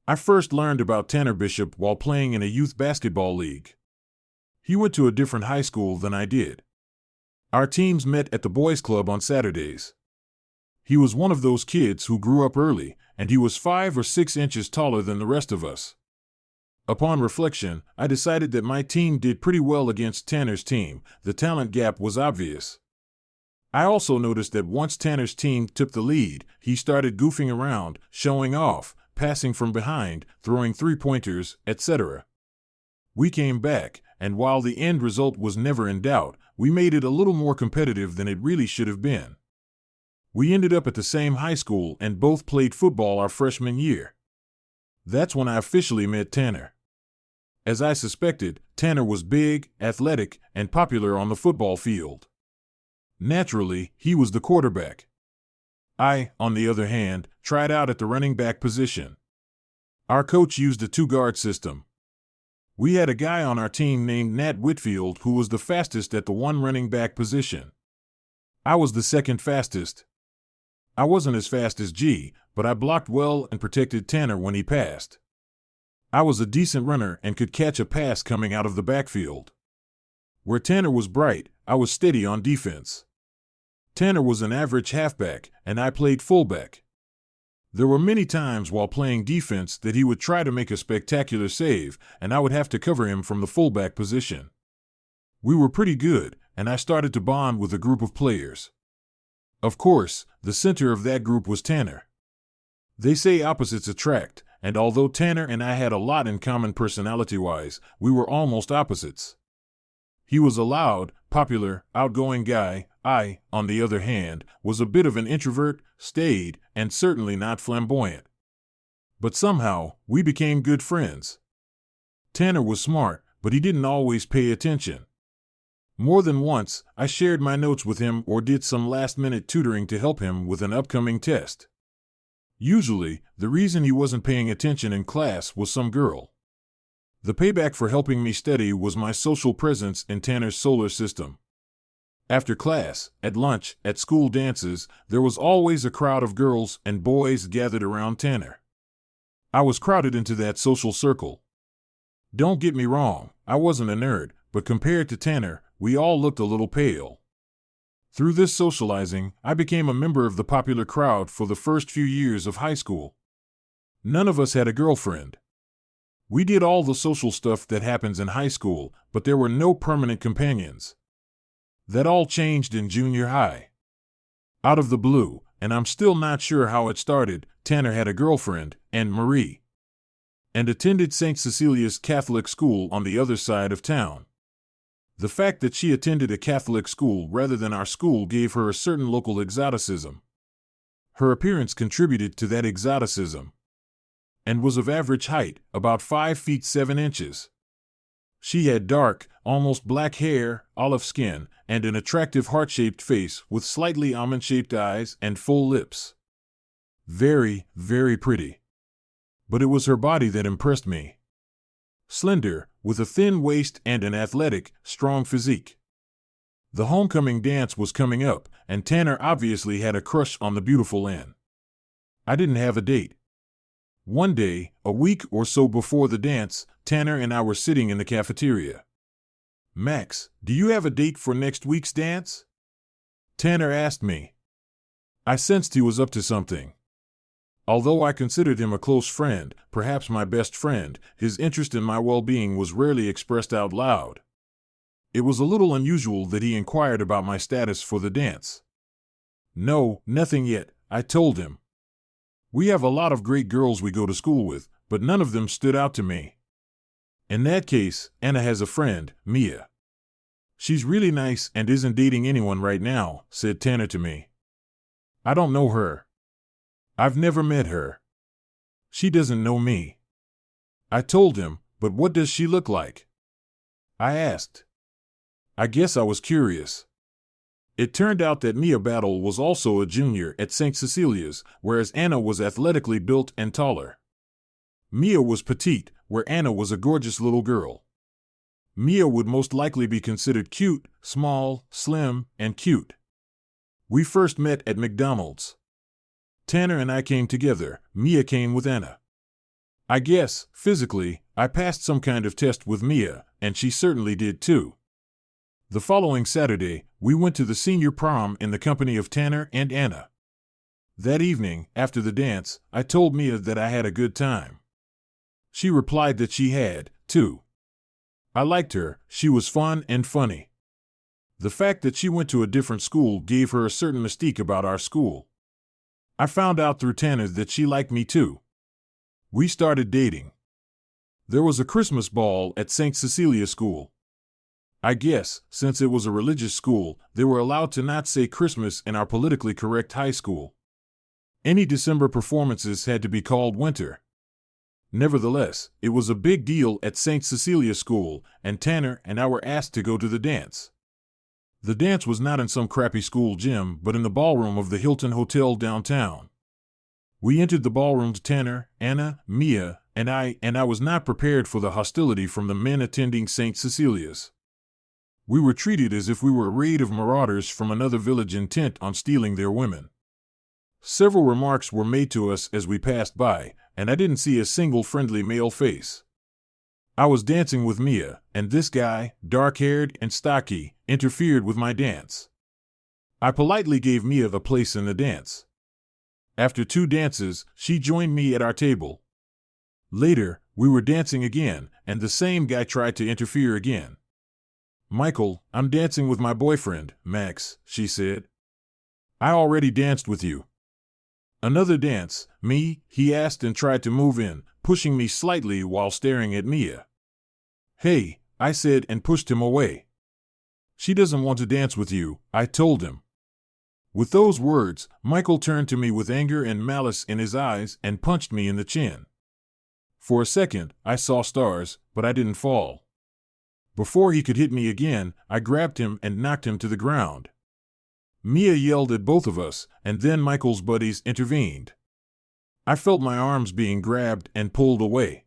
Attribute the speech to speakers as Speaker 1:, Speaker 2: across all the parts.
Speaker 1: I first learned about Tanner Bishop while playing in a youth basketball league. He went to a different high school than I did. Our teams met at the boys' club on Saturdays. He was one of those kids who grew up early, and he was 5 or 6 inches taller than the rest of us. Upon reflection, I decided that my team did pretty well against Tanner's team. The talent gap was obvious. I also noticed that once Tanner's team took the lead, he started goofing around, showing off, passing from behind, throwing three-pointers, etc. We came back, and while the end result was never in doubt, we made it a little more competitive than it really should have been. We ended up at the same high school and both played football our freshman year. That's when I officially met Tanner. As I suspected, Tanner was big, athletic, and popular on the football field. Naturally, he was the quarterback. I, on the other hand, tried out at the running back position. Our coach used a 2-guard system. We had a guy on our team named Nat Whitfield who was the fastest at the one running back position. I was the second fastest. I wasn't as fast as G, but I blocked well and protected Tanner when he passed. I was a decent runner and could catch a pass coming out of the backfield. Where Tanner was bright, I was steady on defense. Tanner was an average halfback, and I played fullback. There were many times while playing defense that he would try to make a spectacular save, and I would have to cover him from the fullback position. We were pretty good, and I started to bond with a group of players. Of course, the center of that group was Tanner. They say opposites attract, and although Tanner and I had a lot in common personality-wise, we were almost opposites. He was a loud, popular, outgoing guy. I, on the other hand, was a bit of an introvert, staid, and certainly not flamboyant. But somehow, we became good friends. Tanner was smart, but he didn't always pay attention. More than once, I shared my notes with him or did some last-minute tutoring to help him with an upcoming test. Usually, the reason he wasn't paying attention in class was some girl. The payback for helping me study was my social presence in Tanner's solar system. After class, at lunch, at school dances, there was always a crowd of girls and boys gathered around Tanner. I was crowded into that social circle. Don't get me wrong, I wasn't a nerd, but compared to Tanner, we all looked a little pale. Through this socializing, I became a member of the popular crowd for the first few years of high school. None of us had a girlfriend. We did all the social stuff that happens in high school, but there were no permanent companions. That all changed in junior high. Out of the blue, and I'm still not sure how it started, Tanner had a girlfriend, Anne-Marie, and attended St. Cecilia's Catholic school on the other side of town. The fact that she attended a Catholic school rather than our school gave her a certain local exoticism. Her appearance contributed to that exoticism, and was of average height, about 5 feet 7 inches. She had dark, almost black hair, olive skin, and an attractive heart-shaped face with slightly almond-shaped eyes and full lips. Very, very pretty. But it was her body that impressed me. Slender, with a thin waist and an athletic, strong physique. The homecoming dance was coming up, and Tanner obviously had a crush on the beautiful Anne. I didn't have a date. One day, a week or so before the dance, Tanner and I were sitting in the cafeteria. "Max, do you have a date for next week's dance?" Tanner asked me. I sensed he was up to something. Although I considered him a close friend, perhaps my best friend, his interest in my well-being was rarely expressed out loud. It was a little unusual that he inquired about my status for the dance. "No, nothing yet," I told him. "We have a lot of great girls we go to school with, but none of them stood out to me." "In that case, Anna has a friend, Mia. She's really nice and isn't dating anyone right now," said Tanner to me. "I don't know her. I've never met her. She doesn't know me." I told him, "But what does she look like?" I asked. I guess I was curious. It turned out that Mia Battle was also a junior at St. Cecilia's, whereas Anna was athletically built and taller. Mia was petite, where Anna was a gorgeous little girl. Mia would most likely be considered cute, small, slim, and cute. We first met at McDonald's. Tanner and I came together. Mia came with Anna. I guess, physically, I passed some kind of test with Mia, and she certainly did too. The following Saturday, we went to the senior prom in the company of Tanner and Anna. That evening, after the dance, I told Mia that I had a good time. She replied that she had, too. I liked her, she was fun and funny. The fact that she went to a different school gave her a certain mystique about our school. I found out through Tanner that she liked me too. We started dating. There was a Christmas ball at St. Cecilia School. I guess, since it was a religious school, they were allowed to not say Christmas in our politically correct high school. Any December performances had to be called winter. Nevertheless, it was a big deal at St. Cecilia School, and Tanner and I were asked to go to the dance. The dance was not in some crappy school gym, but in the ballroom of the Hilton Hotel downtown. We entered the ballroom, Tanner, Anna, Mia, and I was not prepared for the hostility from the men attending St. Cecilia's. We were treated as if we were a raid of marauders from another village intent on stealing their women. Several remarks were made to us as we passed by, and I didn't see a single friendly male face. I was dancing with Mia, and this guy, dark-haired and stocky, interfered with my dance. I politely gave Mia a place in the dance. After 2 dances, she joined me at our table. Later, we were dancing again, and the same guy tried to interfere again. "Michael, I'm dancing with my boyfriend, Max," she said. "I already danced with you." "Another dance, me?" he asked and tried to move in, pushing me slightly while staring at Mia. "Hey," I said and pushed him away. "She doesn't want to dance with you," I told him. With those words, Michael turned to me with anger and malice in his eyes and punched me in the chin. For a second, I saw stars, but I didn't fall. Before he could hit me again, I grabbed him and knocked him to the ground. Mia yelled at both of us, and then Michael's buddies intervened. I felt my arms being grabbed and pulled away.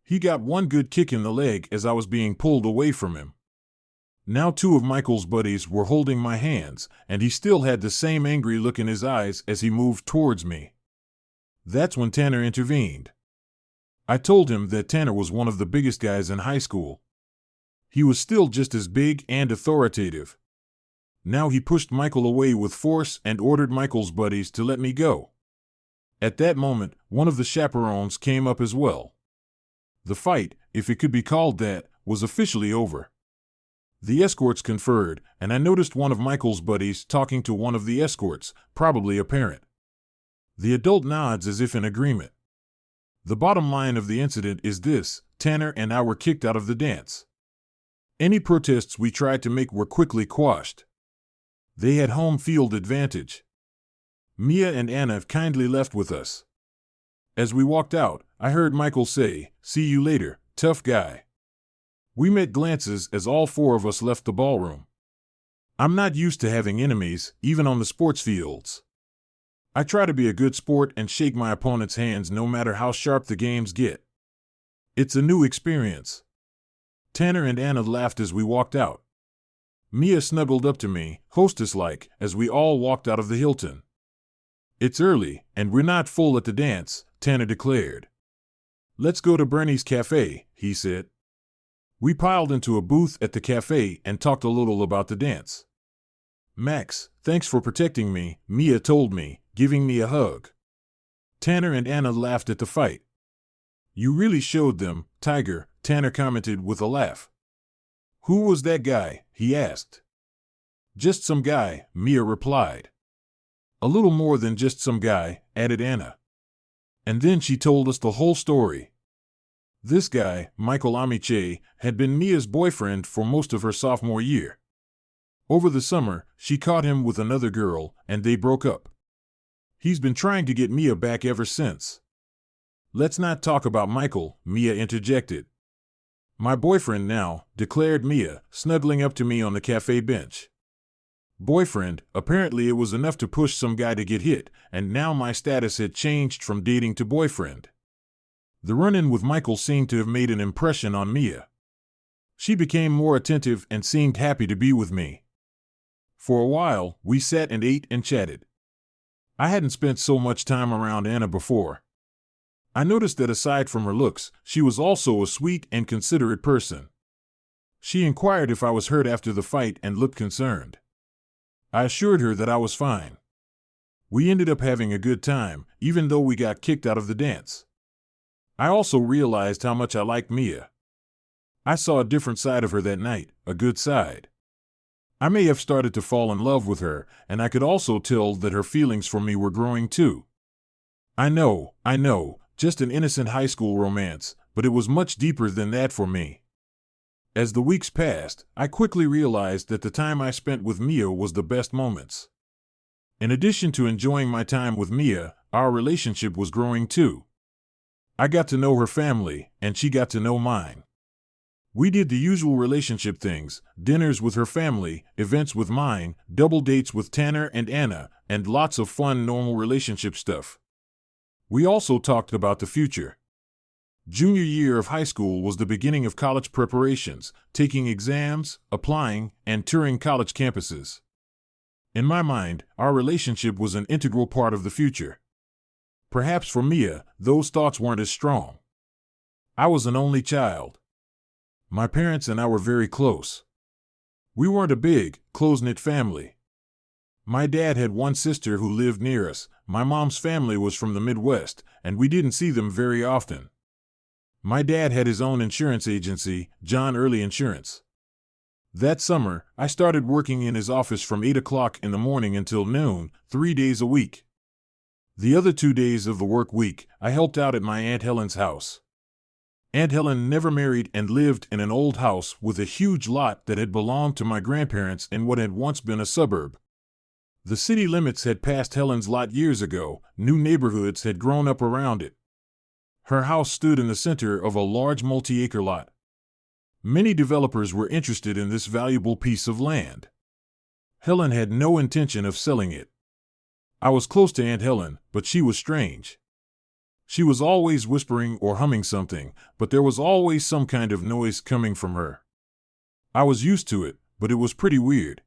Speaker 1: He got one good kick in the leg as I was being pulled away from him. Now 2 of Michael's buddies were holding my hands, and he still had the same angry look in his eyes as he moved towards me. That's when Tanner intervened. I told him that Tanner was one of the biggest guys in high school. He was still just as big and authoritative. Now he pushed Michael away with force and ordered Michael's buddies to let me go. At that moment, one of the chaperones came up as well. The fight, if it could be called that, was officially over. The escorts conferred, and I noticed one of Michael's buddies talking to one of the escorts, probably a parent. The adult nods as if in agreement. The bottom line of the incident is this: Tanner and I were kicked out of the dance. Any protests we tried to make were quickly quashed. They had home field advantage. Mia and Anna kindly left with us. As we walked out, I heard Michael say, "See you later, tough guy." We met glances as all 4 of us left the ballroom. I'm not used to having enemies, even on the sports fields. I try to be a good sport and shake my opponent's hands no matter how sharp the games get. It's a new experience. Tanner and Anna laughed as we walked out. Mia snuggled up to me, hostess-like, as we all walked out of the Hilton. "It's early, and we're not full at the dance," Tanner declared. "Let's go to Bernie's Cafe," he said. We piled into a booth at the cafe and talked a little about the dance. "Max, thanks for protecting me," Mia told me, giving me a hug. Tanner and Anna laughed at the fight. "You really showed them, Tiger," Tanner commented with a laugh. "Who was that guy?" he asked. "Just some guy," Mia replied. "A little more than just some guy," added Anna. And then she told us the whole story. This guy, Michael Amiche, had been Mia's boyfriend for most of her sophomore year. Over the summer, she caught him with another girl, and they broke up. He's been trying to get Mia back ever since. "Let's not talk about Michael," Mia interjected. "My boyfriend now," declared Mia, snuggling up to me on the cafe bench. Boyfriend, apparently it was enough to push some guy to get hit, and now my status had changed from dating to boyfriend. The run-in with Michael seemed to have made an impression on Mia. She became more attentive and seemed happy to be with me. For a while, we sat and ate and chatted. I hadn't spent so much time around Anna before. I noticed that aside from her looks, she was also a sweet and considerate person. She inquired if I was hurt after the fight and looked concerned. I assured her that I was fine. We ended up having a good time, even though we got kicked out of the dance. I also realized how much I liked Mia. I saw a different side of her that night, a good side. I may have started to fall in love with her, and I could also tell that her feelings for me were growing too. I know, just an innocent high school romance, but it was much deeper than that for me. As the weeks passed, I quickly realized that the time I spent with Mia was the best moments. In addition to enjoying my time with Mia, our relationship was growing too. I got to know her family, and she got to know mine. We did the usual relationship things, dinners with her family, events with mine, double dates with Tanner and Anna, and lots of fun normal relationship stuff. We also talked about the future. Junior year of high school was the beginning of college preparations, taking exams, applying, and touring college campuses. In my mind, our relationship was an integral part of the future. Perhaps for Mia, those thoughts weren't as strong. I was an only child. My parents and I were very close. We weren't a big, close-knit family. My dad had one sister who lived near us. My mom's family was from the Midwest, and we didn't see them very often. My dad had his own insurance agency, John Early Insurance. That summer, I started working in his office from 8 o'clock in the morning until noon, 3 days a week. The other 2 days of the work week, I helped out at my Aunt Helen's house. Aunt Helen never married and lived in an old house with a huge lot that had belonged to my grandparents in what had once been a suburb. The city limits had passed Helen's lot years ago. New neighborhoods had grown up around it. Her house stood in the center of a large multi-acre lot. Many developers were interested in this valuable piece of land. Helen had no intention of selling it. I was close to Aunt Helen, but she was strange. She was always whispering or humming something, but there was always some kind of noise coming from her. I was used to it, but it was pretty weird.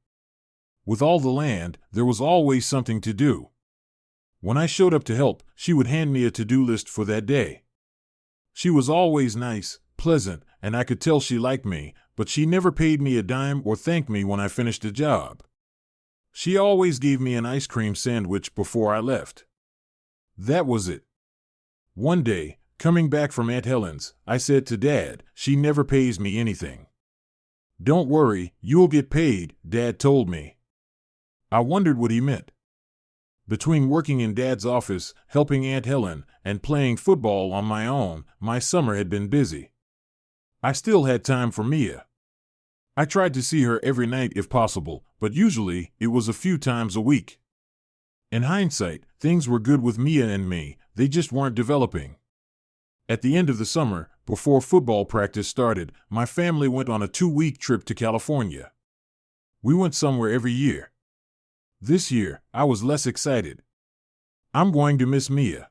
Speaker 1: With all the land, there was always something to do. When I showed up to help, she would hand me a to-do list for that day. She was always nice, pleasant, and I could tell she liked me, but she never paid me a dime or thanked me when I finished a job. She always gave me an ice cream sandwich before I left. That was it. One day, coming back from Aunt Helen's, I said to Dad, "She never pays me anything." "Don't worry, you'll get paid," Dad told me. I wondered what he meant. Between working in Dad's office, helping Aunt Helen, and playing football on my own, my summer had been busy. I still had time for Mia. I tried to see her every night if possible, but usually it was a few times a week. In hindsight, things were good with Mia and me, they just weren't developing. At the end of the summer, before football practice started, my family went on a 2-week trip to California. We went somewhere every year. This year, I was less excited. I'm going to miss Mia.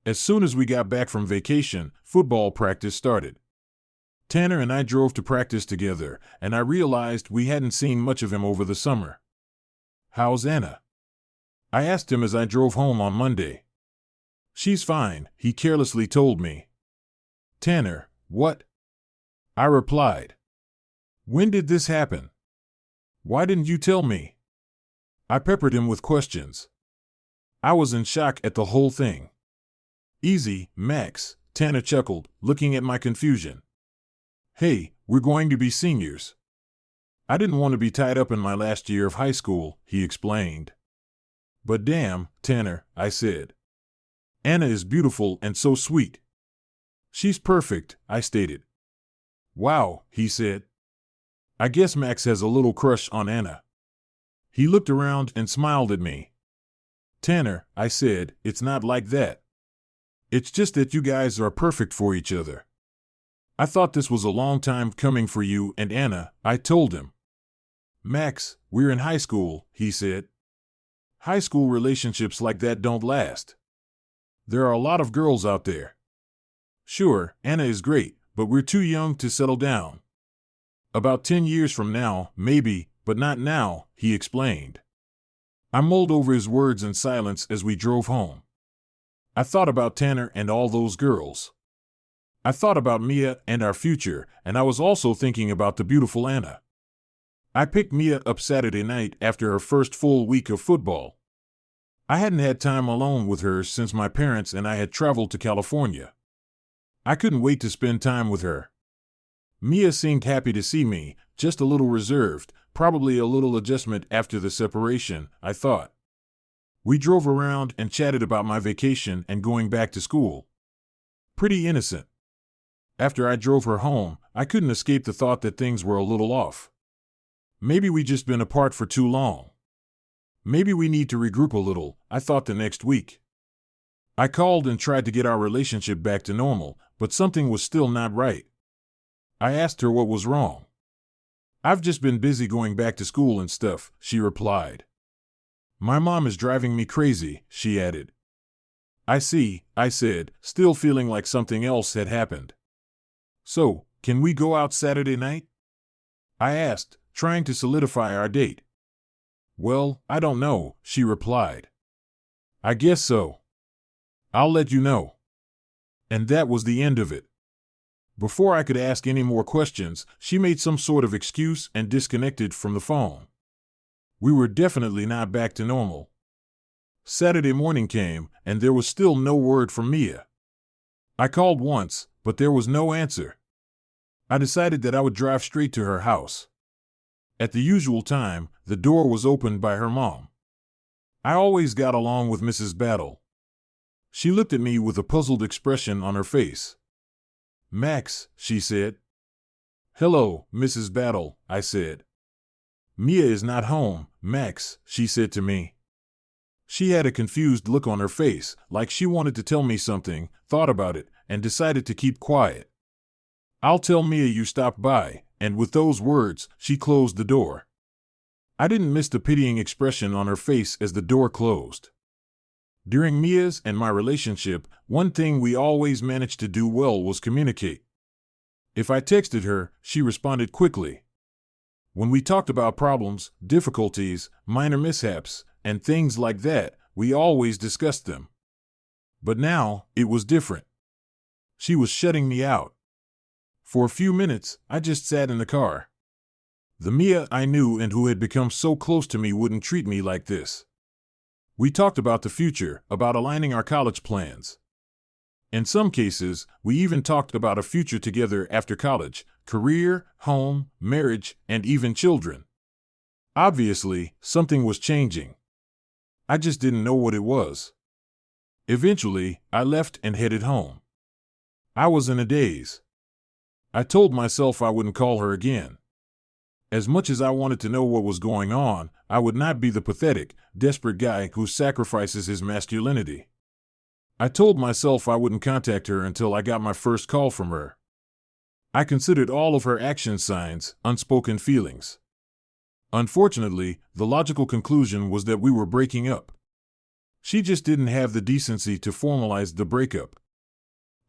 Speaker 1: As soon as we got back from vacation, football practice started. Tanner and I drove to practice together, and I realized we hadn't seen much of him over the summer. "How's Anna?" I asked him as I drove home on Monday. "She's fine," he carelessly told me. "Tanner, what?" I replied. "When did this happen? Why didn't you tell me?" I peppered him with questions. I was in shock at the whole thing. "Easy, Max," Tanner chuckled, looking at my confusion. "Hey, we're going to be seniors." "I didn't want to be tied up in my last year of high school," he explained. "But damn, Tanner," I said. "Anna is beautiful and so sweet." "She's perfect," I stated. "Wow," he said. "I guess Max has a little crush on Anna." He looked around and smiled at me. "Tanner," I said, "it's not like that. It's just that you guys are perfect for each other." "I thought this was a long time coming for you and Anna," I told him. "Max, we're in high school," he said. "High school relationships like that don't last. There are a lot of girls out there. Sure, Anna is great, but we're too young to settle down. About 10 years from now, maybe, but not now," he explained. I mulled over his words in silence as we drove home. I thought about Tanner and all those girls. I thought about Mia and our future, and I was also thinking about the beautiful Anna. I picked Mia up Saturday night after her first full week of football. I hadn't had time alone with her since my parents and I had traveled to California. I couldn't wait to spend time with her. Mia seemed happy to see me, just a little reserved, probably a little adjustment after the separation, I thought. We drove around and chatted about my vacation and going back to school. Pretty innocent. After I drove her home, I couldn't escape the thought that things were a little off. Maybe we'd just been apart for too long. Maybe we need to regroup a little, I thought the next week. I called and tried to get our relationship back to normal, but something was still not right. I asked her what was wrong. "I've just been busy going back to school and stuff," she replied. "My mom is driving me crazy," she added. "I see," I said, still feeling like something else had happened. "So, can we go out Saturday night?" I asked, trying to solidify our date. "Well, I don't know," she replied. "I guess so. I'll let you know." And that was the end of it. Before I could ask any more questions, she made some sort of excuse and disconnected from the phone. We were definitely not back to normal. Saturday morning came, and there was still no word from Mia. I called once, but there was no answer. I decided that I would drive straight to her house. At the usual time, the door was opened by her mom. I always got along with Mrs. Battle. She looked at me with a puzzled expression on her face. "Max," she said. "Hello, Mrs. Battle," I said. "Mia is not home, Max," she said to me. She had a confused look on her face, like she wanted to tell me something, thought about it, and decided to keep quiet. "I'll tell Mia you stopped by," and with those words, she closed the door. I didn't miss the pitying expression on her face as the door closed. During Mia's and my relationship, one thing we always managed to do well was communicate. If I texted her, she responded quickly. When we talked about problems, difficulties, minor mishaps, and things like that, we always discussed them. But now, it was different. She was shutting me out. For a few minutes, I just sat in the car. The Mia I knew and who had become so close to me wouldn't treat me like this. We talked about the future, about aligning our college plans. In some cases, we even talked about a future together after college, career, home, marriage, and even children. Obviously, something was changing. I just didn't know what it was. Eventually, I left and headed home. I was in a daze. I told myself I wouldn't call her again. As much as I wanted to know what was going on, I would not be the pathetic, desperate guy who sacrifices his masculinity. I told myself I wouldn't contact her until I got my first call from her. I considered all of her action signs, unspoken feelings. Unfortunately, the logical conclusion was that we were breaking up. She just didn't have the decency to formalize the breakup.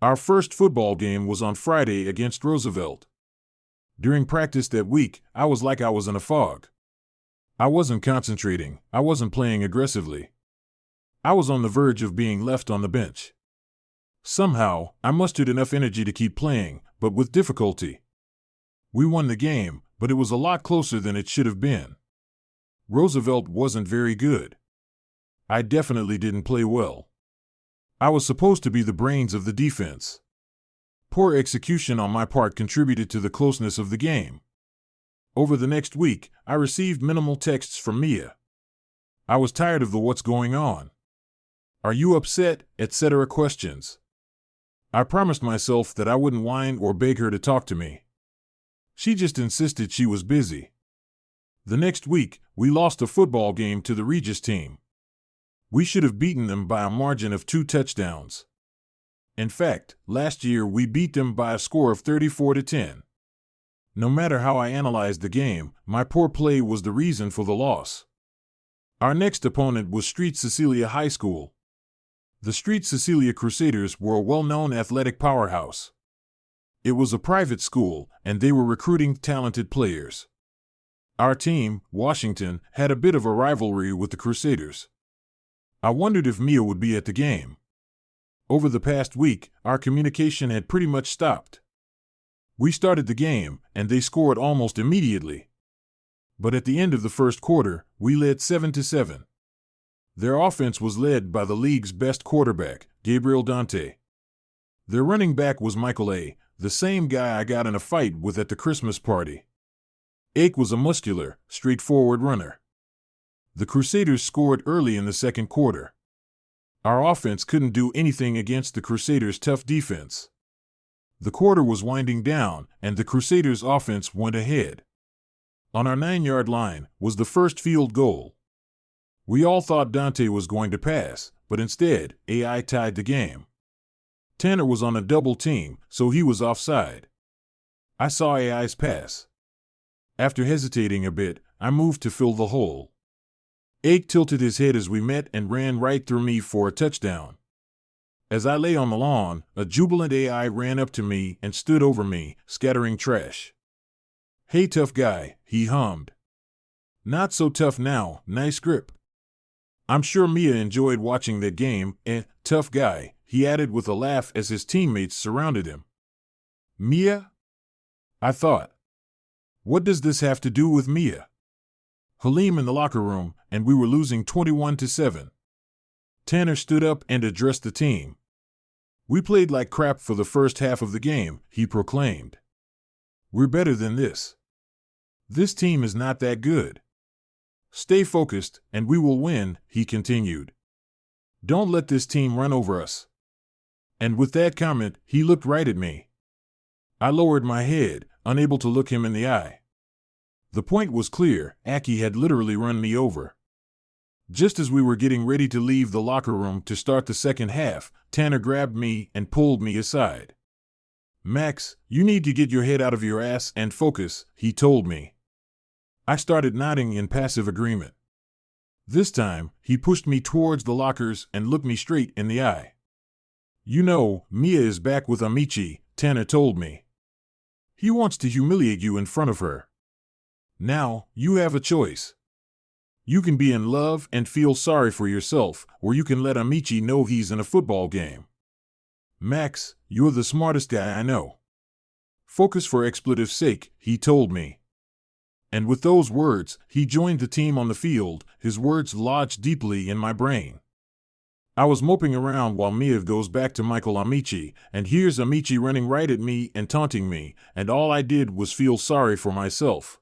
Speaker 1: Our first football game was on Friday against Roosevelt. During practice that week, I was like I was in a fog. I wasn't concentrating, I wasn't playing aggressively. I was on the verge of being left on the bench. Somehow, I mustered enough energy to keep playing, but with difficulty. We won the game, but it was a lot closer than it should have been. Roosevelt wasn't very good. I definitely didn't play well. I was supposed to be the brains of the defense. Poor execution on my part contributed to the closeness of the game. Over the next week, I received minimal texts from Mia. I was tired of the "what's going on? Are you upset?" etc. questions. I promised myself that I wouldn't whine or beg her to talk to me. She just insisted she was busy. The next week, we lost a football game to the Regis team. We should have beaten them by a margin of 2 touchdowns. In fact, last year we beat them by a score of 34-10. No matter how I analyzed the game, my poor play was the reason for the loss. Our next opponent was Street Cecilia High School. The Street Cecilia Crusaders were a well-known athletic powerhouse. It was a private school, and they were recruiting talented players. Our team, Washington, had a bit of a rivalry with the Crusaders. I wondered if Mia would be at the game. Over the past week, our communication had pretty much stopped. We started the game, and they scored almost immediately. But at the end of the first quarter, we led 7-7. Their offense was led by the league's best quarterback, Gabriel Dante. Their running back was Michael A., the same guy I got in a fight with at the Christmas party. Ake was a muscular, straightforward runner. The Crusaders scored early in the second quarter. Our offense couldn't do anything against the Crusaders' tough defense. The quarter was winding down, and the Crusaders' offense went ahead. On our 9-yard line was the first field goal. We all thought Dante was going to pass, but instead, AI tied the game. Tanner was on a double team, so he was offside. I saw AI's pass. After hesitating a bit, I moved to fill the hole. Ake tilted his head as we met and ran right through me for a touchdown. As I lay on the lawn, a jubilant AI ran up to me and stood over me, scattering trash. "Hey, tough guy," he hummed. "Not so tough now, nice grip." I'm sure Mia enjoyed watching that game, tough guy, he added with a laugh as his teammates surrounded him. Mia? I thought. What does this have to do with Mia? Halim in the locker room, and we were losing 21-7. Tanner stood up and addressed the team. "We played like crap for the first half of the game," he proclaimed. "We're better than this. This team is not that good. Stay focused, and we will win," he continued. "Don't let this team run over us." And with that comment, he looked right at me. I lowered my head, unable to look him in the eye. The point was clear, Aki had literally run me over. Just as we were getting ready to leave the locker room to start the second half, Tanner grabbed me and pulled me aside. "Max, you need to get your head out of your ass and focus," he told me. I started nodding in passive agreement. This time, he pushed me towards the lockers and looked me straight in the eye. "You know, Mia is back with Amici," Tanner told me. "He wants to humiliate you in front of her. Now, you have a choice. You can be in love and feel sorry for yourself, or you can let Amici know he's in a football game. Max, you're the smartest guy I know. Focus for expletive's sake," he told me. And with those words, he joined the team on the field, his words lodged deeply in my brain. I was moping around while Mia goes back to Michael Amici, and here's Amici running right at me and taunting me, and all I did was feel sorry for myself.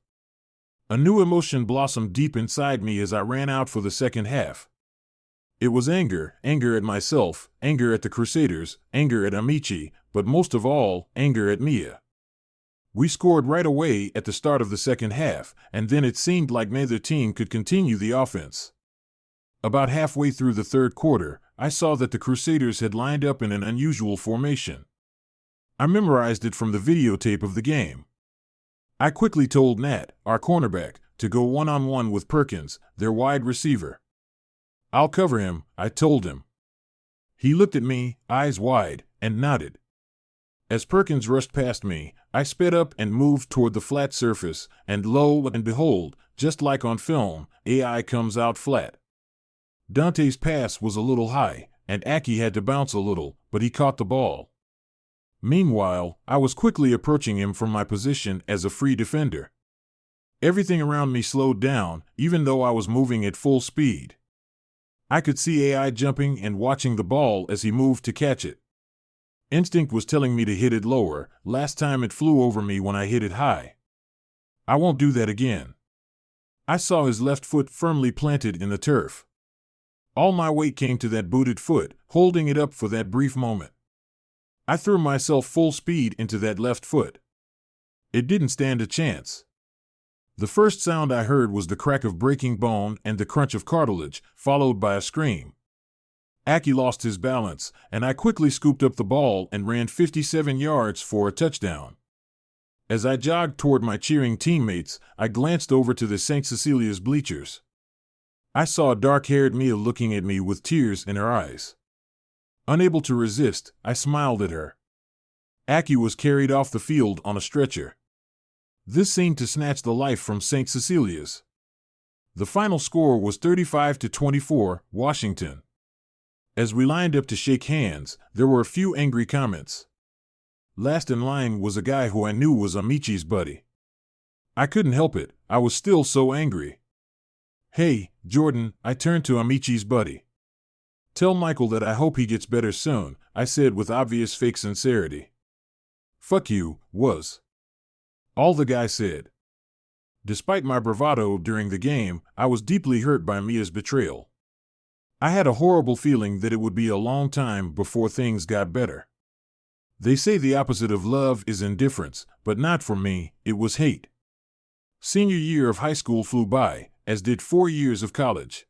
Speaker 1: A new emotion blossomed deep inside me as I ran out for the second half. It was anger at myself, anger at the Crusaders, anger at Amici, but most of all, anger at Mia. We scored right away at the start of the second half, and then it seemed like neither team could continue the offense. About halfway through the third quarter, I saw that the Crusaders had lined up in an unusual formation. I memorized it from the videotape of the game. I quickly told Nat, our cornerback, to go one-on-one with Perkins, their wide receiver. "I'll cover him," I told him. He looked at me, eyes wide, and nodded. As Perkins rushed past me, I sped up and moved toward the flat surface, and lo and behold, just like on film, AI comes out flat. Dante's pass was a little high, and Aki had to bounce a little, but he caught the ball. Meanwhile, I was quickly approaching him from my position as a free defender. Everything around me slowed down, even though I was moving at full speed. I could see AI jumping and watching the ball as he moved to catch it. Instinct was telling me to hit it lower. Last time it flew over me when I hit it high. I won't do that again. I saw his left foot firmly planted in the turf. All my weight came to that booted foot, holding it up for that brief moment. I threw myself full speed into that left foot. It didn't stand a chance. The first sound I heard was the crack of breaking bone and the crunch of cartilage, followed by a scream. Aki lost his balance, and I quickly scooped up the ball and ran 57 yards for a touchdown. As I jogged toward my cheering teammates, I glanced over to the St. Cecilia's bleachers. I saw dark-haired Mia looking at me with tears in her eyes. Unable to resist, I smiled at her. Aki was carried off the field on a stretcher. This seemed to snatch the life from St. Cecilia's. The final score was 35-24, Washington. As we lined up to shake hands, there were a few angry comments. Last in line was a guy who I knew was Amichi's buddy. I couldn't help it, I was still so angry. "Hey, Jordan," I turned to Amichi's buddy. "Tell Michael that I hope he gets better soon," I said with obvious fake sincerity. "Fuck you," was all the guy said. Despite my bravado during the game, I was deeply hurt by Mia's betrayal. I had a horrible feeling that it would be a long time before things got better. They say the opposite of love is indifference, but not for me, it was hate. Senior year of high school flew by, as did 4 years of college.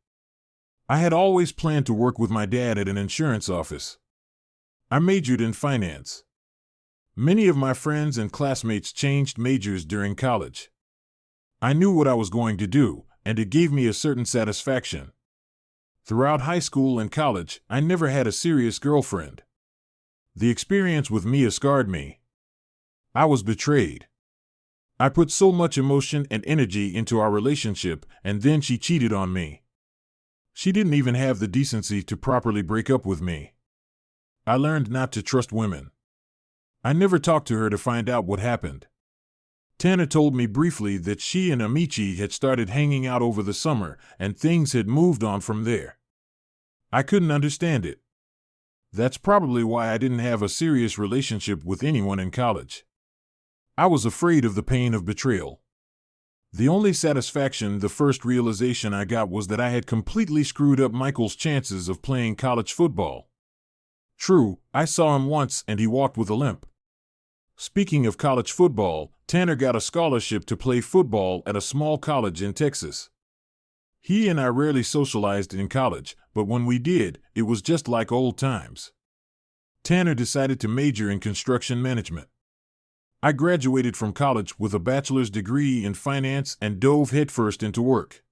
Speaker 1: I had always planned to work with my dad at an insurance office. I majored in finance. Many of my friends and classmates changed majors during college. I knew what I was going to do, and it gave me a certain satisfaction. Throughout high school and college, I never had a serious girlfriend. The experience with Mia scarred me. I was betrayed. I put so much emotion and energy into our relationship, and then she cheated on me. She didn't even have the decency to properly break up with me. I learned not to trust women. I never talked to her to find out what happened. Tanner told me briefly that she and Amici had started hanging out over the summer, and things had moved on from there. I couldn't understand it. That's probably why I didn't have a serious relationship with anyone in college. I was afraid of the pain of betrayal. The only satisfaction, the first realization I got, was that I had completely screwed up Michael's chances of playing college football. True, I saw him once and he walked with a limp. Speaking of college football, Tanner got a scholarship to play football at a small college in Texas. He and I rarely socialized in college, but when we did, it was just like old times. Tanner decided to major in construction management. I graduated from college with a bachelor's degree in finance and dove headfirst into work.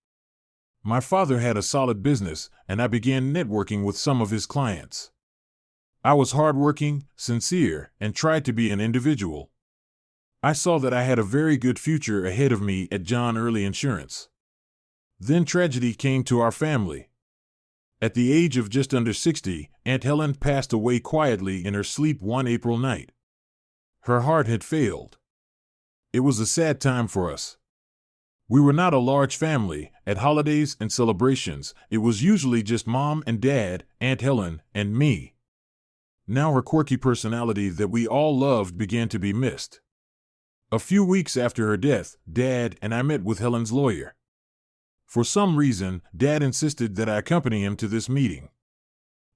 Speaker 1: My father had a solid business, and I began networking with some of his clients. I was hardworking, sincere, and tried to be an individual. I saw that I had a very good future ahead of me at John Early Insurance. Then tragedy came to our family. At the age of just under 60, Aunt Helen passed away quietly in her sleep one April night. Her heart had failed. It was a sad time for us. We were not a large family. At holidays and celebrations, it was usually just Mom and Dad, Aunt Helen, and me. Now her quirky personality that we all loved began to be missed. A few weeks after her death, Dad and I met with Helen's lawyer. For some reason, Dad insisted that I accompany him to this meeting.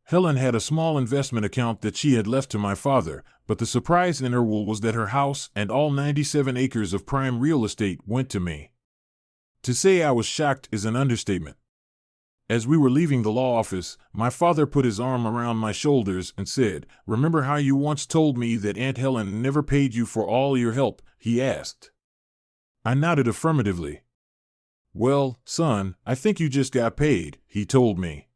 Speaker 1: Helen had a small investment account that she had left to my father, but the surprise interval was that her house and all 97 acres of prime real estate went to me. To say I was shocked is an understatement. As we were leaving the law office, my father put his arm around my shoulders and said, "Remember how you once told me that Aunt Helen never paid you for all your help?" he asked. I nodded affirmatively. "Well, son, I think you just got paid," he told me.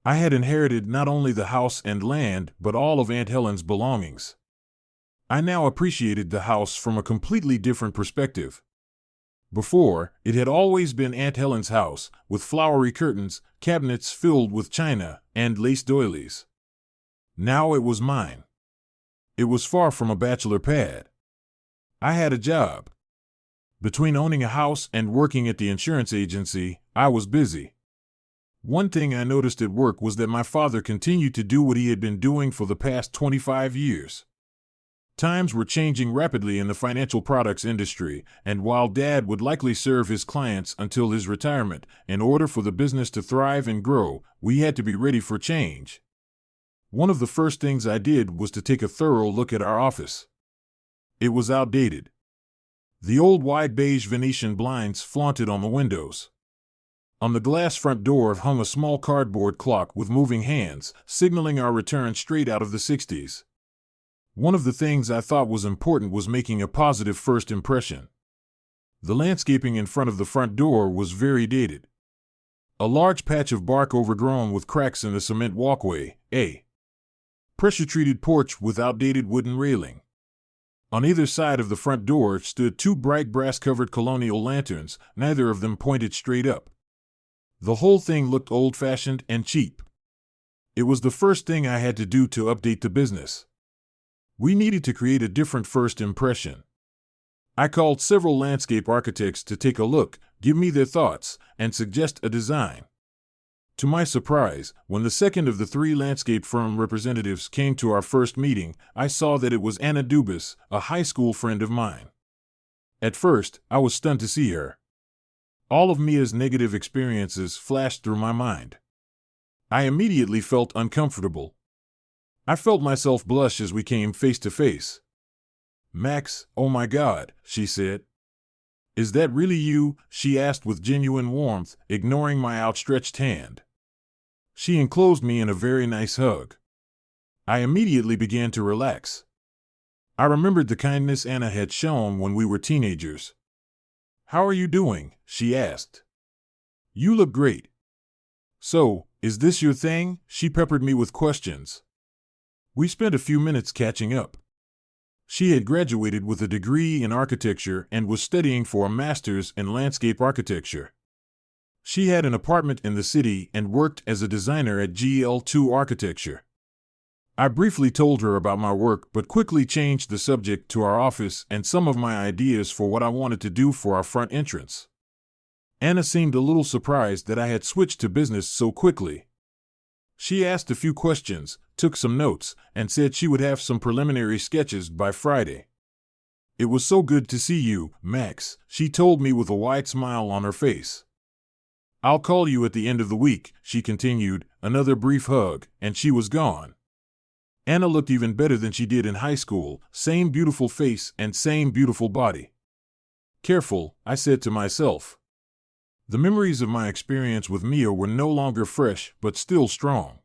Speaker 1: I had inherited not only the house and land, but all of Aunt Helen's belongings. I now appreciated the house from a completely different perspective. Before, it had always been Aunt Helen's house, with flowery curtains, cabinets filled with china, and lace doilies. Now it was mine. It was far from a bachelor pad. I had a job. Between owning a house and working at the insurance agency, I was busy. One thing I noticed at work was that my father continued to do what he had been doing for the past 25 years. Times were changing rapidly in the financial products industry, and while Dad would likely serve his clients until his retirement, in order for the business to thrive and grow, we had to be ready for change. One of the first things I did was to take a thorough look at our office. It was outdated. The old wide beige Venetian blinds flaunted on the windows. On the glass front door hung a small cardboard clock with moving hands, signaling our return straight out of the 60s. One of the things I thought was important was making a positive first impression. The landscaping in front of the front door was very dated. A large patch of bark overgrown with cracks in the cement walkway, a pressure-treated porch with outdated wooden railing. On either side of the front door stood two bright brass-covered colonial lanterns, neither of them pointed straight up. The whole thing looked old-fashioned and cheap. It was the first thing I had to do to update the business. We needed to create a different first impression. I called several landscape architects to take a look, give me their thoughts, and suggest a design. To my surprise, when the second of the three landscape firm representatives came to our first meeting, I saw that it was Anna Dubus, a high school friend of mine. At first, I was stunned to see her. All of Mia's negative experiences flashed through my mind. I immediately felt uncomfortable. I felt myself blush as we came face to face. "Max, oh my God," she said. "Is that really you?" she asked with genuine warmth, ignoring my outstretched hand. She enclosed me in a very nice hug. I immediately began to relax. I remembered the kindness Anna had shown when we were teenagers. "How are you doing?" she asked. "You look great." "So, is this your thing?" She peppered me with questions. We spent a few minutes catching up. She had graduated with a degree in architecture and was studying for a master's in landscape architecture. She had an apartment in the city and worked as a designer at GL2 Architecture. I briefly told her about my work but quickly changed the subject to our office and some of my ideas for what I wanted to do for our front entrance. Anna seemed a little surprised that I had switched to business so quickly. She asked a few questions, took some notes, and said she would have some preliminary sketches by Friday. "It was so good to see you, Max," she told me with a wide smile on her face. "I'll call you at the end of the week," she continued, another brief hug, and she was gone. Anna looked even better than she did in high school, same beautiful face and same beautiful body. Careful, I said to myself. The memories of my experience with Mia were no longer fresh, but still strong.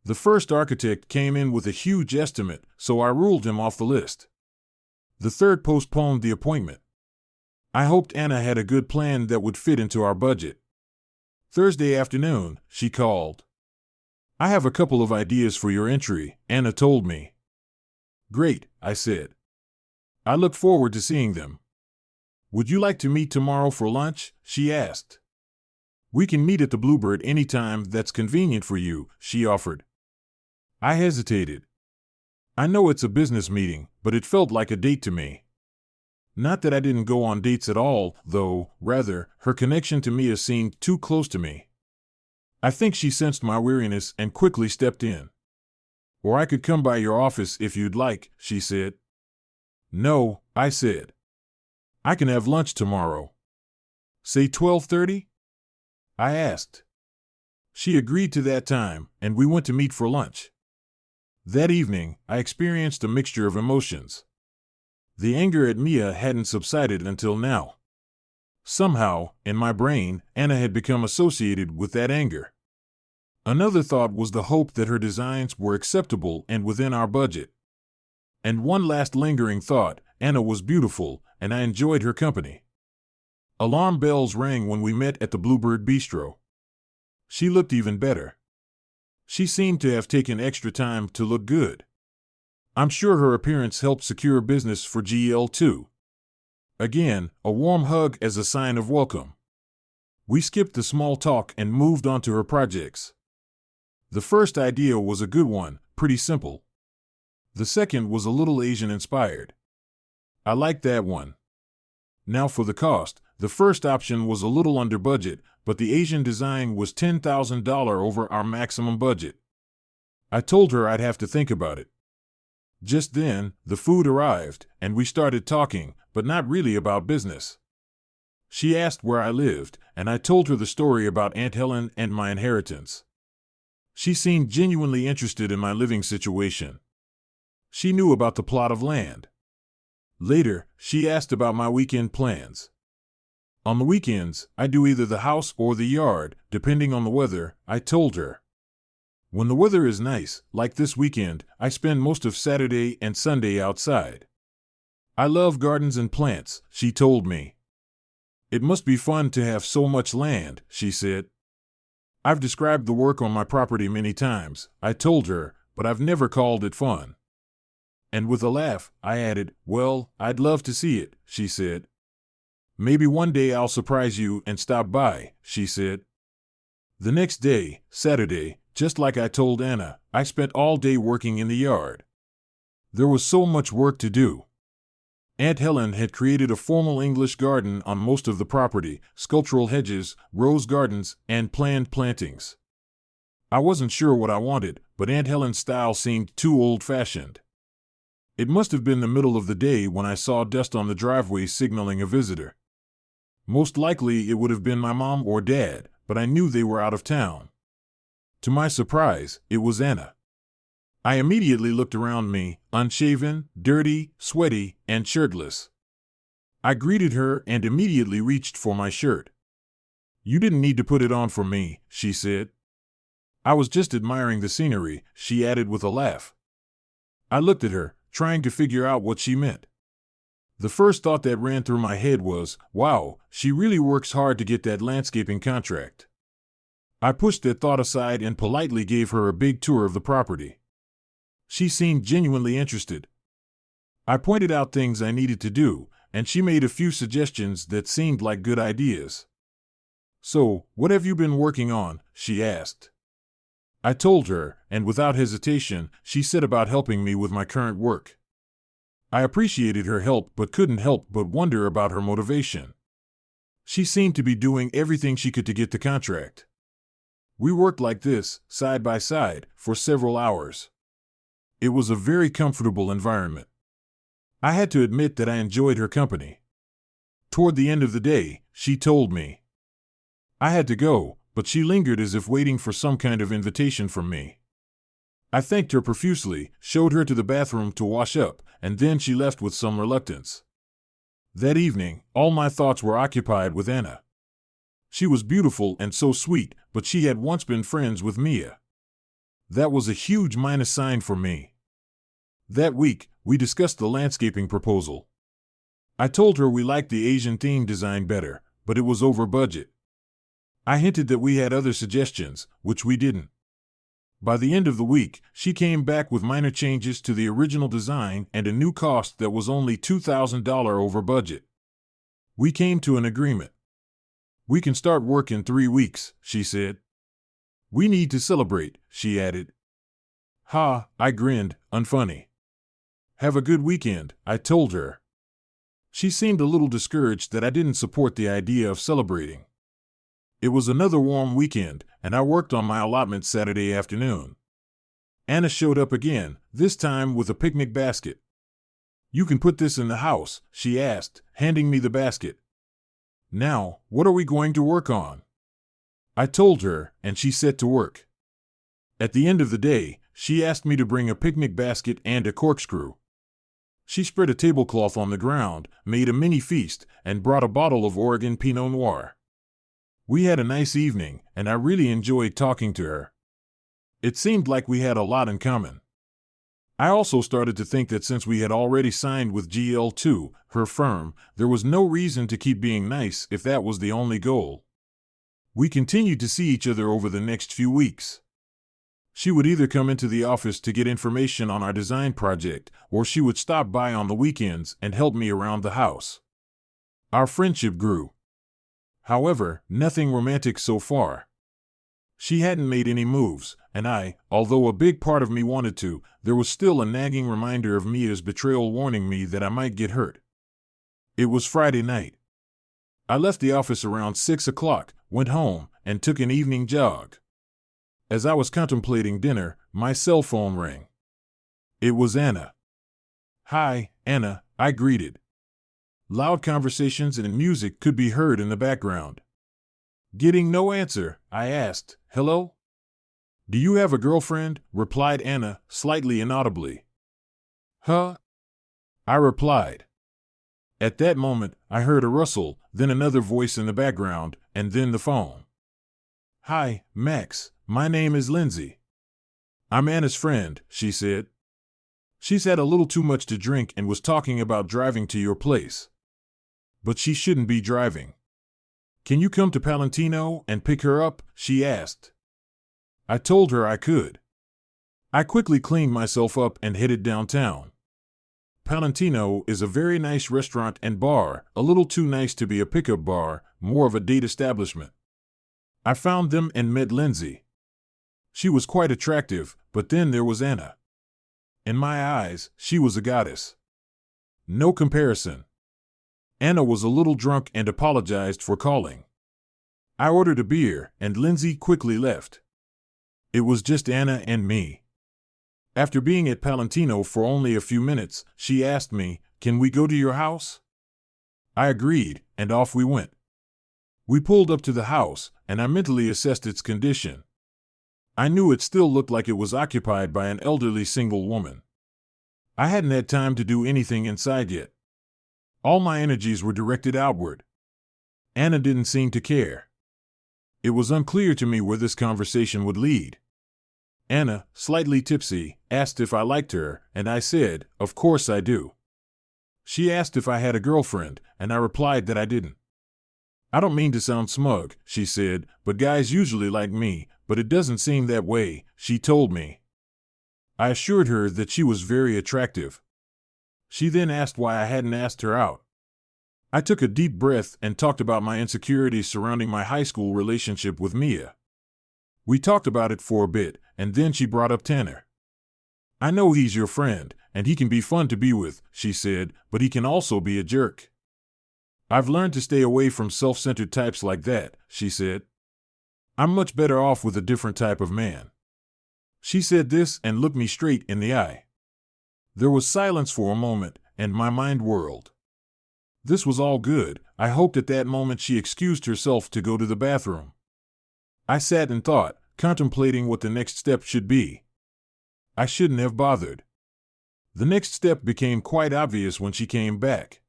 Speaker 1: The first architect came in with a huge estimate, so I ruled him off the list. The third postponed the appointment. I hoped Anna had a good plan that would fit into our budget. Thursday afternoon, she called. "I have a couple of ideas for your entry," Anna told me. "Great," I said. "I look forward to seeing them." "Would you like to meet tomorrow for lunch?" she asked. "We can meet at the Bluebird any time that's convenient for you," she offered. I hesitated. I know it's a business meeting, but it felt like a date to me. Not that I didn't go on dates at all, though, rather, her connection to Mia seemed too close to me. I think she sensed my weariness and quickly stepped in. "Or I could come by your office if you'd like," she said. "No," I said. "I can have lunch tomorrow." "Say 12:30? I asked. She agreed to that time, and we went to meet for lunch. That evening, I experienced a mixture of emotions. The anger at Mia hadn't subsided until now. Somehow, in my brain, Anna had become associated with that anger. Another thought was the hope that her designs were acceptable and within our budget. And one last lingering thought, Anna was beautiful, and I enjoyed her company. Alarm bells rang when we met at the Bluebird Bistro. She looked even better. She seemed to have taken extra time to look good. I'm sure her appearance helped secure business for GL2. Again, a warm hug as a sign of welcome. We skipped the small talk and moved on to her projects. The first idea was a good one, pretty simple. The second was a little Asian-inspired. I liked that one. Now for the cost, the first option was a little under budget, but the Asian design was $10,000 over our maximum budget. I told her I'd have to think about it. Just then, the food arrived, and we started talking, but not really about business. She asked where I lived, and I told her the story about Aunt Helen and my inheritance. She seemed genuinely interested in my living situation. She knew about the plot of land. Later, she asked about my weekend plans. On the weekends, I do either the house or the yard, depending on the weather, I told her. When the weather is nice, like this weekend, I spend most of Saturday and Sunday outside. I love gardens and plants, she told me. It must be fun to have so much land, she said. I've described the work on my property many times, I told her, but I've never called it fun. And with a laugh, I added, well, I'd love to see it, she said. Maybe one day I'll surprise you and stop by, she said. The next day, Saturday, Just like I told Anna, I spent all day working in the yard. There was so much work to do. Aunt Helen had created a formal English garden on most of the property, sculptural hedges, rose gardens, and planned plantings. I wasn't sure what I wanted, but Aunt Helen's style seemed too old-fashioned. It must have been the middle of the day when I saw dust on the driveway signaling a visitor. Most likely it would have been my mom or dad, but I knew they were out of town. To my surprise, it was Anna. I immediately looked around me, unshaven, dirty, sweaty, and shirtless. I greeted her and immediately reached for my shirt. "You didn't need to put it on for me," she said. "I was just admiring the scenery," she added with a laugh. I looked at her, trying to figure out what she meant. The first thought that ran through my head was, wow, she really works hard to get that landscaping contract. I pushed that thought aside and politely gave her a big tour of the property. She seemed genuinely interested. I pointed out things I needed to do, and she made a few suggestions that seemed like good ideas. "So, what have you been working on?" she asked. I told her, and without hesitation, she set about helping me with my current work. I appreciated her help but couldn't help but wonder about her motivation. She seemed to be doing everything she could to get the contract. We worked like this, side by side, for several hours. It was a very comfortable environment. I had to admit that I enjoyed her company. Toward the end of the day, she told me. I had to go, but she lingered as if waiting for some kind of invitation from me. I thanked her profusely, showed her to the bathroom to wash up, and then she left with some reluctance. That evening, all my thoughts were occupied with Anna. She was beautiful and so sweet, but she had once been friends with Mia. That was a huge minus sign for me. That week, we discussed the landscaping proposal. I told her we liked the Asian theme design better, but it was over budget. I hinted that we had other suggestions, which we didn't. By the end of the week, she came back with minor changes to the original design and a new cost that was only $2,000 over budget. We came to an agreement. "We can start work in 3 weeks," she said. "We need to celebrate," she added. Ha, I grinned, unfunny. "Have a good weekend," I told her. She seemed a little discouraged that I didn't support the idea of celebrating. It was another warm weekend, and I worked on my allotment Saturday afternoon. Anna showed up again, this time with a picnic basket. "You can put this in the house," she asked, handing me the basket. "Now, what are we going to work on?" I told her, and she set to work. At the end of the day, she asked me to bring a picnic basket and a corkscrew. She spread a tablecloth on the ground, made a mini feast, and brought a bottle of Oregon Pinot Noir. We had a nice evening, and I really enjoyed talking to her. It seemed like we had a lot in common. I also started to think that since we had already signed with GL2, her firm, there was no reason to keep being nice if that was the only goal. We continued to see each other over the next few weeks. She would either come into the office to get information on our design project, or she would stop by on the weekends and help me around the house. Our friendship grew. However, nothing romantic so far. She hadn't made any moves, and although a big part of me wanted to, there was still a nagging reminder of Mia's betrayal warning me that I might get hurt. It was Friday night. I left the office around 6 o'clock, went home, and took an evening jog. As I was contemplating dinner, my cell phone rang. It was Anna. "Hi, Anna," I greeted. Loud conversations and music could be heard in the background. Getting no answer, I asked, "Hello?" "Do you have a girlfriend?" replied Anna, slightly inaudibly. "Huh?" I replied. At that moment, I heard a rustle, then another voice in the background, and then the phone. "Hi, Max, my name is Lindsay. I'm Anna's friend," she said. "She's had a little too much to drink and was talking about driving to your place. But she shouldn't be driving. Can you come to Palantino and pick her up?" she asked. I told her I could. I quickly cleaned myself up and headed downtown. Palantino is a very nice restaurant and bar, a little too nice to be a pickup bar, more of a date establishment. I found them and met Lindsay. She was quite attractive, but then there was Anna. In my eyes, she was a goddess. No comparison. Anna was a little drunk and apologized for calling. I ordered a beer, and Lindsay quickly left. It was just Anna and me. After being at Palantino for only a few minutes, she asked me, "Can we go to your house?" I agreed, and off we went. We pulled up to the house, and I mentally assessed its condition. I knew it still looked like it was occupied by an elderly single woman. I hadn't had time to do anything inside yet. All my energies were directed outward. Anna didn't seem to care. It was unclear to me where this conversation would lead. Anna, slightly tipsy, asked if I liked her, and I said, "Of course I do." She asked if I had a girlfriend, and I replied that I didn't. "I don't mean to sound smug," she said, "but guys usually like me, but it doesn't seem that way," she told me. I assured her that she was very attractive. She then asked why I hadn't asked her out. I took a deep breath and talked about my insecurities surrounding my high school relationship with Mia. We talked about it for a bit, and then she brought up Tanner. "I know he's your friend, and he can be fun to be with," she said, "but he can also be a jerk." "I've learned to stay away from self-centered types like that," she said. "I'm much better off with a different type of man." She said this and looked me straight in the eye. There was silence for a moment, and my mind whirled. This was all good. I hoped at that moment she excused herself to go to the bathroom. I sat and thought, contemplating what the next step should be. I shouldn't have bothered. The next step became quite obvious when she came back.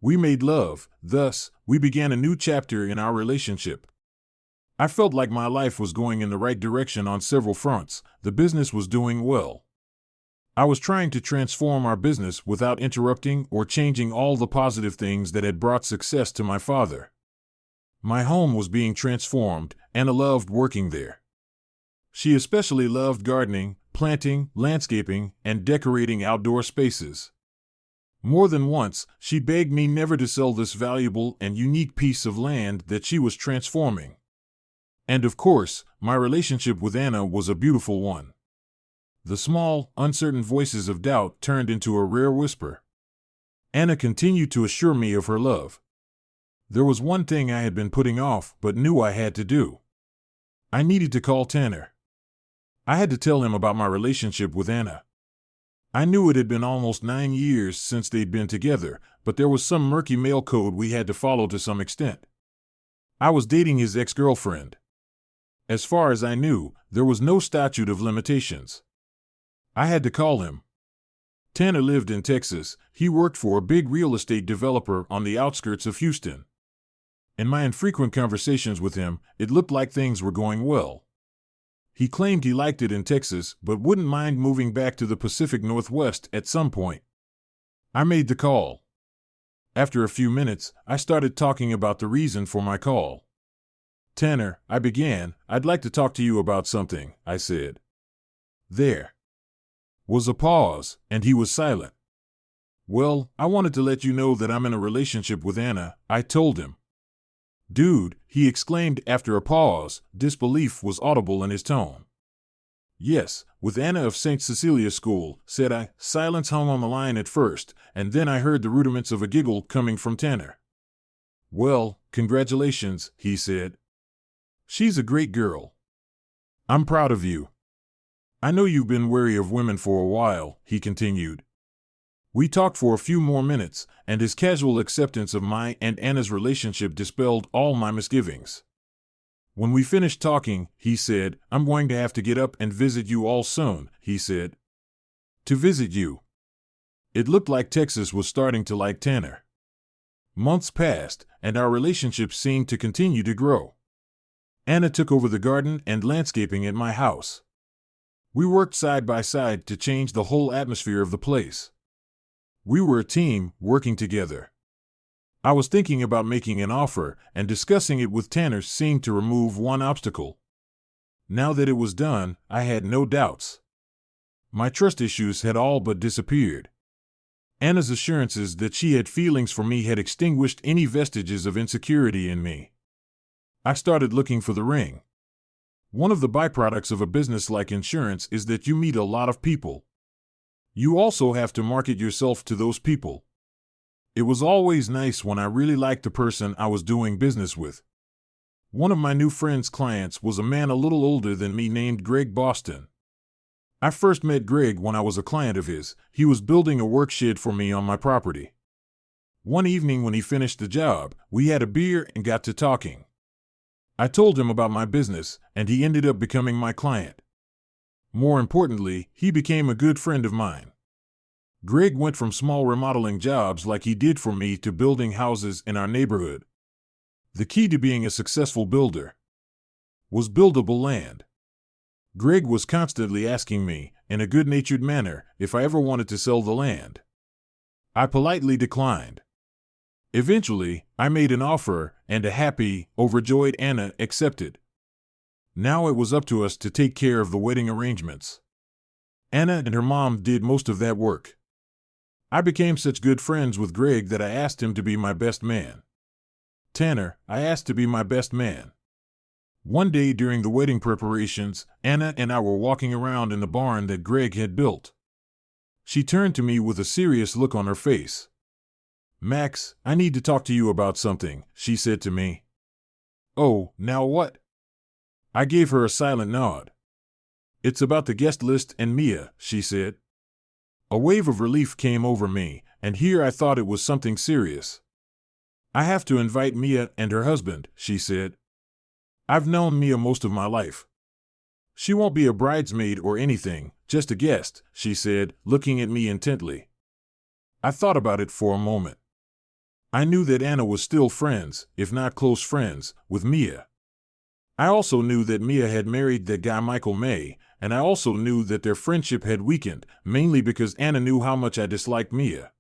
Speaker 1: We made love, thus, we began a new chapter in our relationship. I felt like my life was going in the right direction on several fronts. The business was doing well. I was trying to transform our business without interrupting or changing all the positive things that had brought success to my father. My home was being transformed, and I loved working there. She especially loved gardening, planting, landscaping, and decorating outdoor spaces. More than once, she begged me never to sell this valuable and unique piece of land that she was transforming. And of course, my relationship with Anna was a beautiful one. The small, uncertain voices of doubt turned into a rare whisper. Anna continued to assure me of her love. There was one thing I had been putting off but knew I had to do. I needed to call Tanner. I had to tell him about my relationship with Anna. I knew it had been almost 9 years since they'd been together, but there was some murky male code we had to follow to some extent. I was dating his ex-girlfriend. As far as I knew, there was no statute of limitations. I had to call him. Tanner lived in Texas. He worked for a big real estate developer on the outskirts of Houston. In my infrequent conversations with him, it looked like things were going well. He claimed he liked it in Texas, but wouldn't mind moving back to the Pacific Northwest at some point. I made the call. After a few minutes, I started talking about the reason for my call. "Tanner," I began, "I'd like to talk to you about something," I said. There was a pause, and he was silent. "Well, I wanted to let you know that I'm in a relationship with Anna," I told him. "Dude," he exclaimed after a pause. Disbelief was audible in his tone. "Yes, with Anna of St. Cecilia School," said I. Silence hung on the line at first, and then I heard the rudiments of a giggle coming from Tanner. "Well, congratulations," he said. "She's a great girl. I'm proud of you. I know you've been wary of women for a while," he continued. We talked for a few more minutes, and his casual acceptance of my and Anna's relationship dispelled all my misgivings. When we finished talking, he said, "I'm going to have to get up and visit you all soon," he said. To visit you. It looked like Texas was starting to like Tanner. Months passed, and our relationship seemed to continue to grow. Anna took over the garden and landscaping at my house. We worked side by side to change the whole atmosphere of the place. We were a team, working together. I was thinking about making an offer, and discussing it with Tanner seemed to remove one obstacle. Now that it was done, I had no doubts. My trust issues had all but disappeared. Anna's assurances that she had feelings for me had extinguished any vestiges of insecurity in me. I started looking for the ring. One of the byproducts of a business like insurance is that you meet a lot of people. You also have to market yourself to those people. It was always nice when I really liked the person I was doing business with. One of my new friend's clients was a man a little older than me named Greg Boston. I first met Greg when I was a client of his. He was building a work shed for me on my property. One evening when he finished the job, we had a beer and got to talking. I told him about my business, and he ended up becoming my client. More importantly, he became a good friend of mine. Greg went from small remodeling jobs like he did for me to building houses in our neighborhood. The key to being a successful builder was buildable land. Greg was constantly asking me, in a good-natured manner, if I ever wanted to sell the land. I politely declined. Eventually, I made an offer, and a happy, overjoyed Anna accepted. Now it was up to us to take care of the wedding arrangements. Anna and her mom did most of that work. I became such good friends with Greg that I asked him to be my best man. Tanner, I asked to be my best man. One day during the wedding preparations, Anna and I were walking around in the barn that Greg had built. She turned to me with a serious look on her face. "Max, I need to talk to you about something," she said to me. "Oh, now what?" I gave her a silent nod. "It's about the guest list and Mia," she said. A wave of relief came over me, and here I thought it was something serious. "I have to invite Mia and her husband," she said. "I've known Mia most of my life. She won't be a bridesmaid or anything, just a guest," she said, looking at me intently. I thought about it for a moment. I knew that Anna was still friends, if not close friends, with Mia. I also knew that Mia had married that guy Michael May, and I also knew that their friendship had weakened, mainly because Anna knew how much I disliked Mia.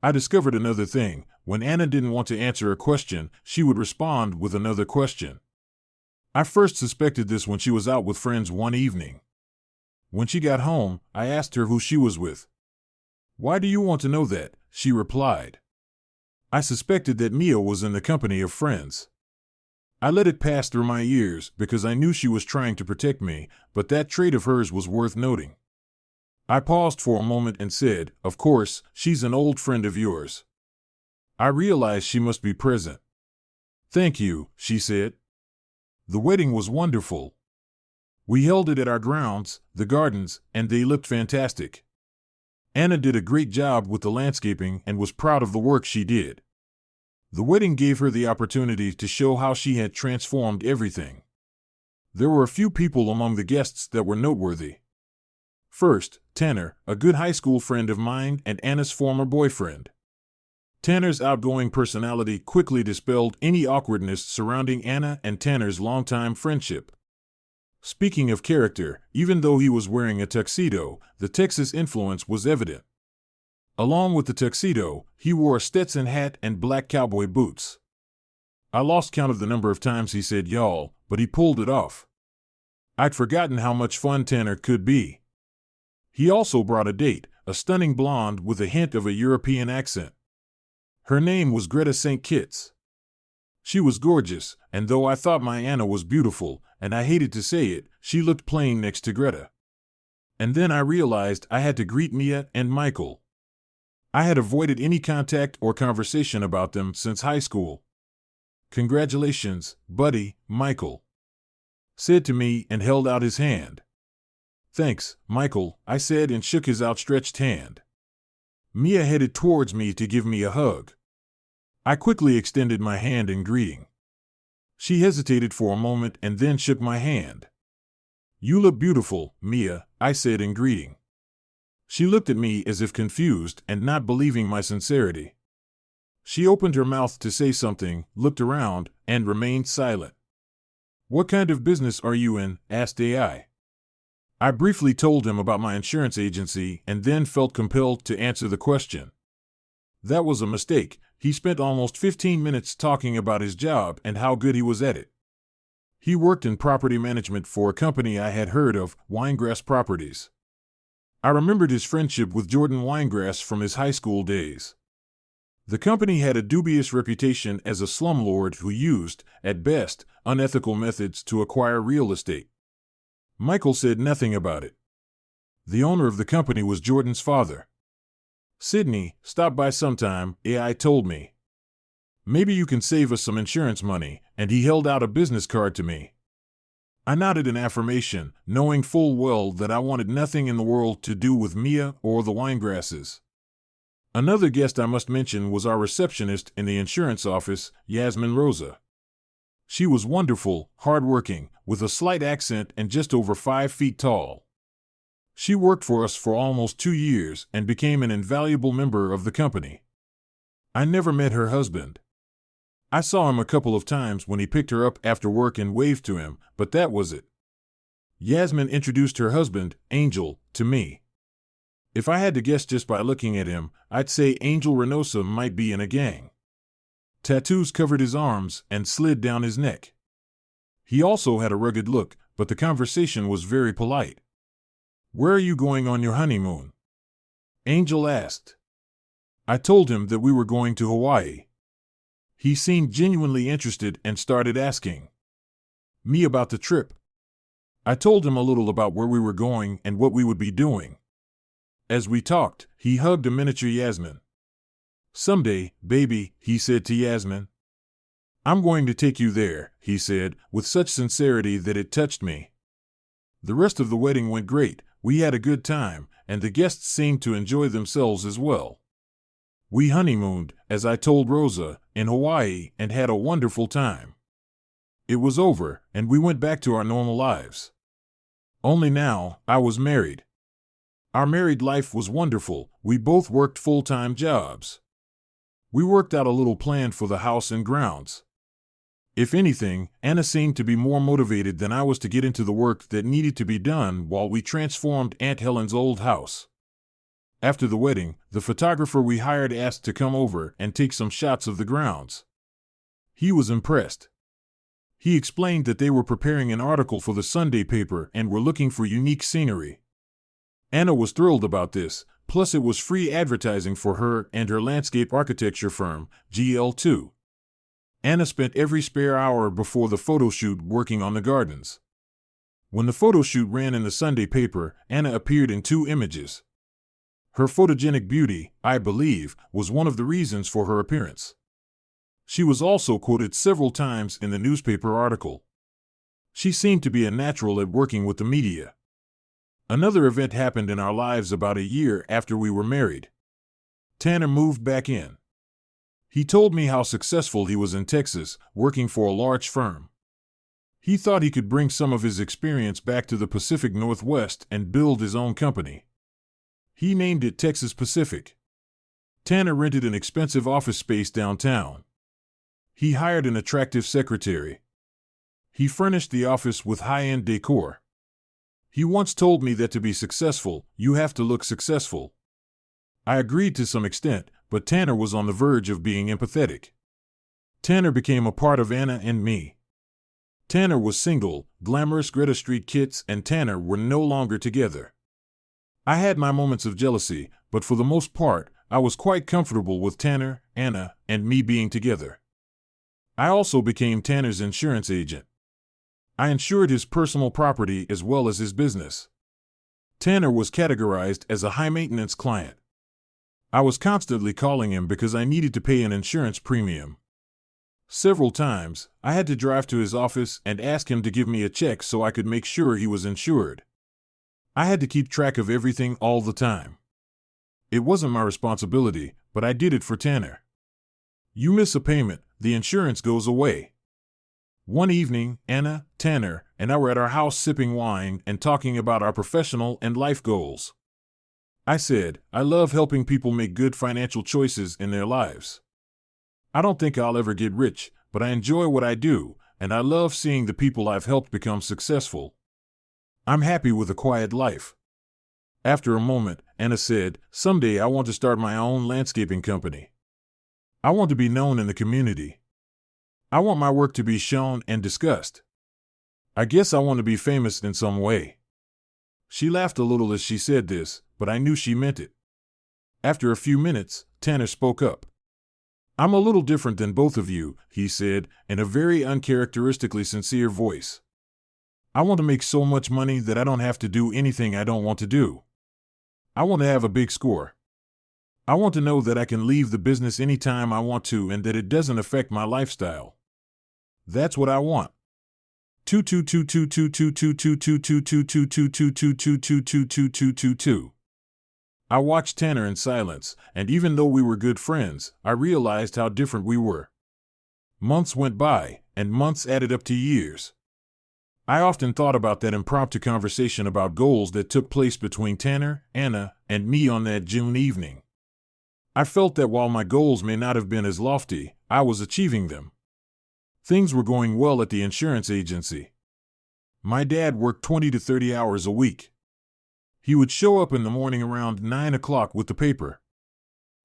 Speaker 1: I discovered another thing. When Anna didn't want to answer a question, she would respond with another question. I first suspected this when she was out with friends one evening. When she got home, I asked her who she was with. "Why do you want to know that?" she replied. I suspected that Mia was in the company of friends. I let it pass through my ears because I knew she was trying to protect me, but that trait of hers was worth noting. I paused for a moment and said, "Of course, she's an old friend of yours." I realized she must be present. "Thank you," she said. The wedding was wonderful. We held it at our grounds, the gardens, and they looked fantastic. Anna did a great job with the landscaping and was proud of the work she did. The wedding gave her the opportunity to show how she had transformed everything. There were a few people among the guests that were noteworthy. First, Tanner, a good high school friend of mine and Anna's former boyfriend. Tanner's outgoing personality quickly dispelled any awkwardness surrounding Anna and Tanner's longtime friendship. Speaking of character, even though he was wearing a tuxedo, the Texas influence was evident. Along with the tuxedo, he wore a Stetson hat and black cowboy boots. I lost count of the number of times he said y'all, but he pulled it off. I'd forgotten how much fun Tanner could be. He also brought a date, a stunning blonde with a hint of a European accent. Her name was Greta St. Kitts. She was gorgeous, and though I thought my Anna was beautiful, and I hated to say it, she looked plain next to Greta. And then I realized I had to greet Mia and Michael. I had avoided any contact or conversation about them since high school. "Congratulations, buddy," Michael said to me and held out his hand. "Thanks, Michael," I said and shook his outstretched hand. Mia headed towards me to give me a hug. I quickly extended my hand in greeting. She hesitated for a moment and then shook my hand. "You look beautiful, Mia," I said in greeting. She looked at me as if confused and not believing my sincerity. She opened her mouth to say something, looked around, and remained silent. "What kind of business are you in?" asked AI. I briefly told him about my insurance agency and then felt compelled to answer the question. That was a mistake. He spent almost 15 minutes talking about his job and how good he was at it. He worked in property management for a company I had heard of, Winegrass Properties. I remembered his friendship with Jordan Winegrass from his high school days. The company had a dubious reputation as a slumlord who used, at best, unethical methods to acquire real estate. Michael said nothing about it. The owner of the company was Jordan's father. "Sydney, stop by sometime," AI told me. "Maybe you can save us some insurance money," and he held out a business card to me. I nodded in affirmation, knowing full well that I wanted nothing in the world to do with Mia or the Winegrasses. Another guest I must mention was our receptionist in the insurance office, Yasmin Rosa. She was wonderful, hardworking, with a slight accent and just over 5 feet tall. She worked for us for almost 2 years and became an invaluable member of the company. I never met her husband. I saw him a couple of times when he picked her up after work and waved to him, but that was it. Yasmin introduced her husband, Angel, to me. If I had to guess just by looking at him, I'd say Angel Reynosa might be in a gang. Tattoos covered his arms and slid down his neck. He also had a rugged look, but the conversation was very polite. "Where are you going on your honeymoon?" Angel asked. I told him that we were going to Hawaii. He seemed genuinely interested and started asking me about the trip. I told him a little about where we were going and what we would be doing. As we talked, he hugged a miniature Yasmin. "Someday, baby," he said to Yasmin. "I'm going to take you there," he said, with such sincerity that it touched me. The rest of the wedding went great. We had a good time, and the guests seemed to enjoy themselves as well. We honeymooned, as I told Rosa, in Hawaii and had a wonderful time. It was over, and we went back to our normal lives. Only now, I was married. Our married life was wonderful. We both worked full-time jobs. We worked out a little plan for the house and grounds. If anything, Anna seemed to be more motivated than I was to get into the work that needed to be done while we transformed Aunt Helen's old house. After the wedding, the photographer we hired asked to come over and take some shots of the grounds. He was impressed. He explained that they were preparing an article for the Sunday paper and were looking for unique scenery. Anna was thrilled about this, plus it was free advertising for her and her landscape architecture firm, GL2. Anna spent every spare hour before the photo shoot working on the gardens. When the photo shoot ran in the Sunday paper, Anna appeared in 2 images. Her photogenic beauty, I believe, was one of the reasons for her appearance. She was also quoted several times in the newspaper article. She seemed to be a natural at working with the media. Another event happened in our lives about a year after we were married. Tanner moved back in. He told me how successful he was in Texas, working for a large firm. He thought he could bring some of his experience back to the Pacific Northwest and build his own company. He named it Texas Pacific. Tanner rented an expensive office space downtown. He hired an attractive secretary. He furnished the office with high-end decor. He once told me that to be successful, you have to look successful. I agreed to some extent, but Tanner was on the verge of being empathetic. Tanner became a part of Anna and me. Tanner was single, glamorous Greta Street kits and Tanner were no longer together. I had my moments of jealousy, but for the most part, I was quite comfortable with Tanner, Anna, and me being together. I also became Tanner's insurance agent. I insured his personal property as well as his business. Tanner was categorized as a high-maintenance client. I was constantly calling him because I needed to pay an insurance premium. Several times, I had to drive to his office and ask him to give me a check so I could make sure he was insured. I had to keep track of everything all the time. It wasn't my responsibility, but I did it for Tanner. You miss a payment, the insurance goes away. One evening, Anna, Tanner, and I were at our house sipping wine and talking about our professional and life goals. I said, I love helping people make good financial choices in their lives. I don't think I'll ever get rich, but I enjoy what I do, and I love seeing the people I've helped become successful. I'm happy with a quiet life. After a moment, Anna said, someday I want to start my own landscaping company. I want to be known in the community. I want my work to be shown and discussed. I guess I want to be famous in some way. She laughed a little as she said this, but I knew she meant it. After a few minutes, Tanner spoke up. I'm a little different than both of you, he said, in a very uncharacteristically sincere voice. I want to make so much money that I don't have to do anything I don't want to do. I want to have a big score. I want to know that I can leave the business anytime I want to and that it doesn't affect my lifestyle. That's what I want. 22222222222222222222222. I watched Tanner in silence, and even though we were good friends, I realized how different we were. Months went by, and months added up to years. I often thought about that impromptu conversation about goals that took place between Tanner, Anna, and me on that June evening. I felt that while my goals may not have been as lofty, I was achieving them. Things were going well at the insurance agency. My dad worked 20 to 30 hours a week. He would show up in the morning around 9 o'clock with the paper.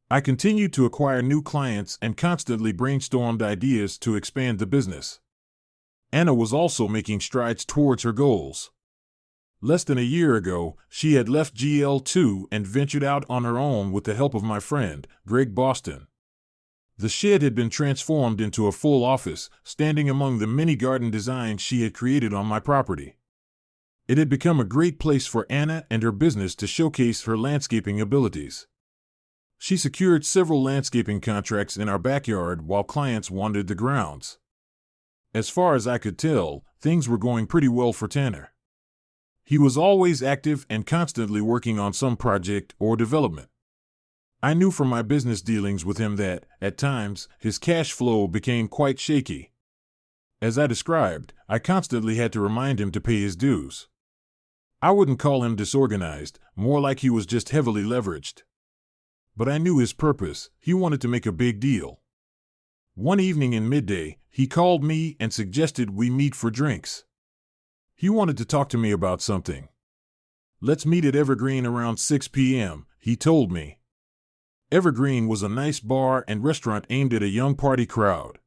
Speaker 1: I continued to acquire new clients and constantly brainstormed ideas to expand the business. Anna was also making strides towards her goals. Less than a year ago, she had left GL2 and ventured out on her own with the help of my friend, Greg Boston. The shed had been transformed into a full office, standing among the many garden designs she had created on my property. It had become a great place for Anna and her business to showcase her landscaping abilities. She secured several landscaping contracts in our backyard while clients wandered the grounds. As far as I could tell, things were going pretty well for Tanner. He was always active and constantly working on some project or development. I knew from my business dealings with him that, at times, his cash flow became quite shaky. As I described, I constantly had to remind him to pay his dues. I wouldn't call him disorganized, more like he was just heavily leveraged. But I knew his purpose. He wanted to make a big deal. One evening in midday, he called me and suggested we meet for drinks. He wanted to talk to me about something. Let's meet at Evergreen around 6 p.m., he told me. Evergreen was a nice bar and restaurant aimed at a young party crowd.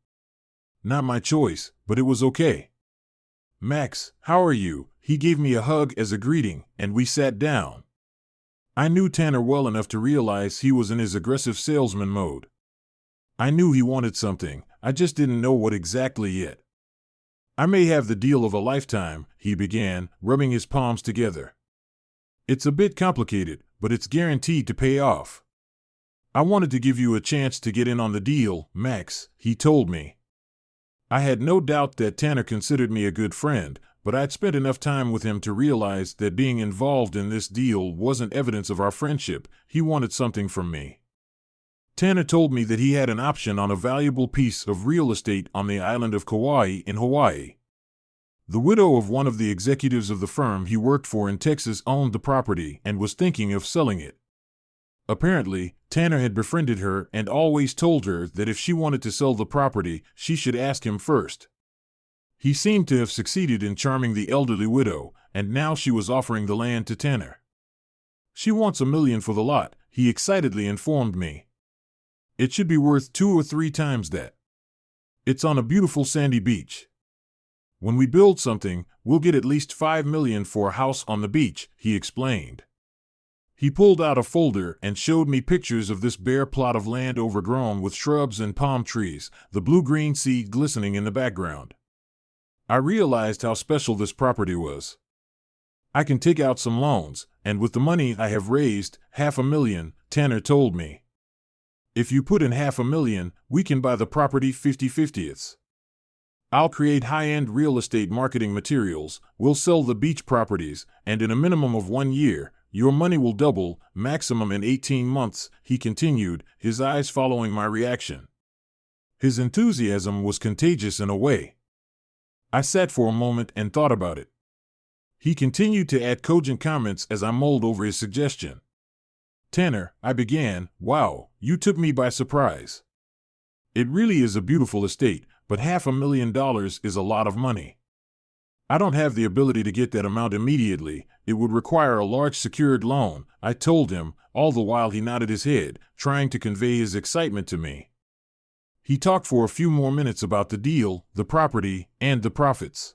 Speaker 1: Not my choice, but it was okay. Max, how are you? He gave me a hug as a greeting, and we sat down. I knew Tanner well enough to realize he was in his aggressive salesman mode. I knew he wanted something, I just didn't know what exactly yet. I may have the deal of a lifetime, he began, rubbing his palms together. It's a bit complicated, but it's guaranteed to pay off. I wanted to give you a chance to get in on the deal, Max, he told me. I had no doubt that Tanner considered me a good friend, but I'd spent enough time with him to realize that being involved in this deal wasn't evidence of our friendship. He wanted something from me. Tanner told me that he had an option on a valuable piece of real estate on the island of Kauai in Hawaii. The widow of one of the executives of the firm he worked for in Texas owned the property and was thinking of selling it. Apparently, Tanner had befriended her and always told her that if she wanted to sell the property, she should ask him first. He seemed to have succeeded in charming the elderly widow, and now she was offering the land to Tanner. She wants $1 million for the lot, he excitedly informed me. It should be worth 2 or 3 times that. It's on a beautiful sandy beach. When we build something, we'll get at least $5 million for a house on the beach, he explained. He pulled out a folder and showed me pictures of this bare plot of land overgrown with shrubs and palm trees, the blue-green sea glistening in the background. I realized how special this property was. I can take out some loans, and with the money I have raised, $500,000, Tanner told me. If you put in $500,000, we can buy the property 50/50. I'll create high-end real estate marketing materials, we'll sell the beach properties, and in a minimum of 1 year, your money will double, maximum in 18 months, he continued, his eyes following my reaction. His enthusiasm was contagious in a way. I sat for a moment and thought about it. He continued to add cogent comments as I mulled over his suggestion. Tanner, I began, wow, you took me by surprise. It really is a beautiful estate, but $500,000 is a lot of money. I don't have the ability to get that amount immediately. It would require a large secured loan, I told him, all the while he nodded his head, trying to convey his excitement to me. He talked for a few more minutes about the deal, the property, and the profits.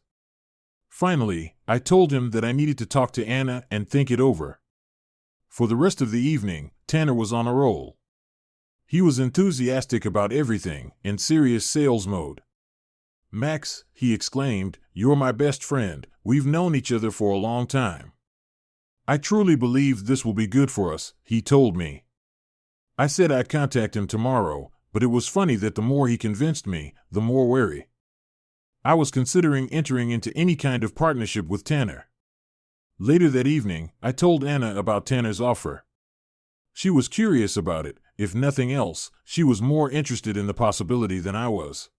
Speaker 1: Finally, I told him that I needed to talk to Anna and think it over. For the rest of the evening, Tanner was on a roll. He was enthusiastic about everything, in serious sales mode. "Max," he exclaimed, "you're my best friend. We've known each other for a long time. I truly believe this will be good for us," he told me. I said I'd contact him tomorrow, but it was funny that the more he convinced me, the more wary I was considering entering into any kind of partnership with Tanner. Later that evening, I told Anna about Tanner's offer. She was curious about it. If nothing else, she was more interested in the possibility than I was.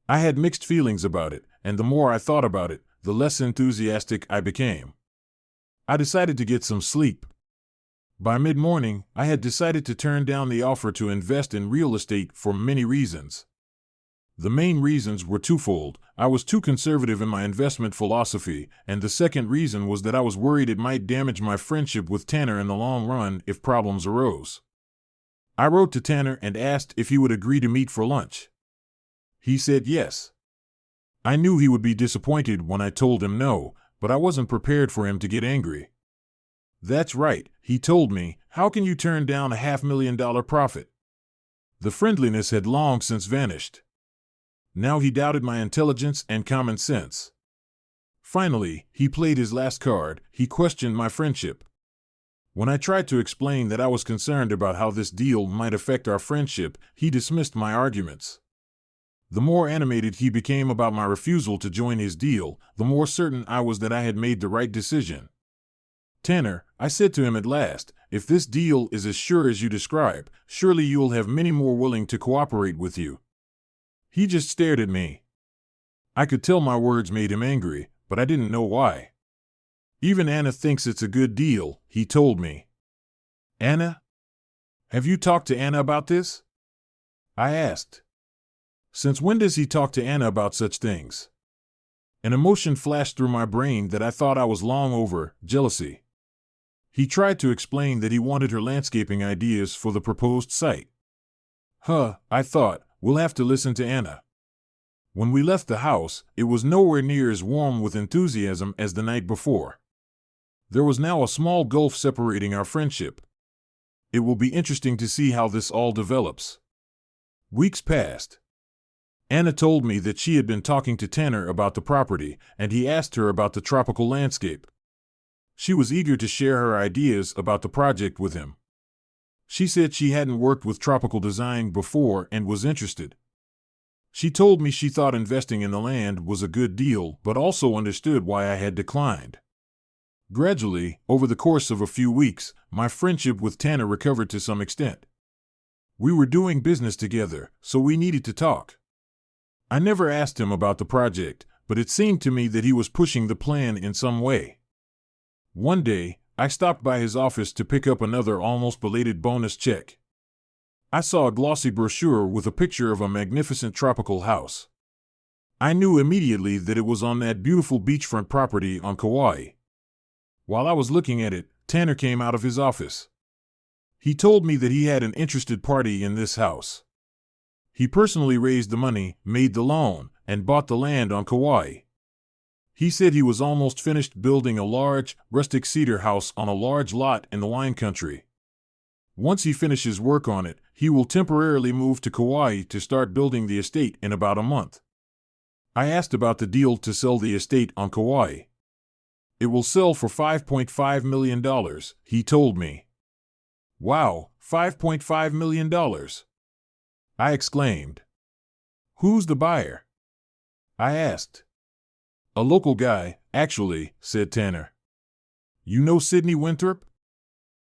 Speaker 1: I had mixed feelings about it, and the more I thought about it, the less enthusiastic I became. I decided to get some sleep. By mid-morning, I had decided to turn down the offer to invest in real estate for many reasons. The main reasons were twofold. I was too conservative in my investment philosophy, and the second reason was that I was worried it might damage my friendship with Tanner in the long run if problems arose. I wrote to Tanner and asked if he would agree to meet for lunch. He said yes. I knew he would be disappointed when I told him no, but I wasn't prepared for him to get angry. "That's right," he told me. "How can you turn down a $500,000 profit?" The friendliness had long since vanished. Now he doubted my intelligence and common sense. Finally, he played his last card. He questioned my friendship. When I tried to explain that I was concerned about how this deal might affect our friendship, he dismissed my arguments. The more animated he became about my refusal to join his deal, the more certain I was that I had made the right decision. "Tanner," I said to him at last, "if this deal is as sure as you describe, surely you will have many more willing to cooperate with you." He just stared at me. I could tell my words made him angry, but I didn't know why. "Even Anna thinks it's a good deal," he told me. "Anna? Have you talked to Anna about this?" I asked. Since when does he talk to Anna about such things? An emotion flashed through my brain that I thought I was long over: jealousy. He tried to explain that he wanted her landscaping ideas for the proposed site. I thought, we'll have to listen to Anna. When we left the house, it was nowhere near as warm with enthusiasm as the night before. There was now a small gulf separating our friendship. It will be interesting to see how this all develops. Weeks passed. Anna told me that she had been talking to Tanner about the property, and he asked her about the tropical landscape. She was eager to share her ideas about the project with him. She said she hadn't worked with tropical design before and was interested. She told me she thought investing in the land was a good deal, but also understood why I had declined. Gradually, over the course of a few weeks, my friendship with Tanner recovered to some extent. We were doing business together, so we needed to talk. I never asked him about the project, but it seemed to me that he was pushing the plan in some way. One day, I stopped by his office to pick up another almost belated bonus check. I saw a glossy brochure with a picture of a magnificent tropical house. I knew immediately that it was on that beautiful beachfront property on Kauai. While I was looking at it, Tanner came out of his office. He told me that he had an interested party in this house. He personally raised the money, made the loan, and bought the land on Kauai. He said he was almost finished building a large, rustic cedar house on a large lot in the wine country. Once he finishes work on it, he will temporarily move to Kauai to start building the estate in about a month. I asked about the deal to sell the estate on Kauai. "It will sell for $5.5 million, he told me. "Wow, $5.5 million. I exclaimed. "Who's the buyer?" I asked. "A local guy, actually," said Tanner. "You know Sidney Winthrop?"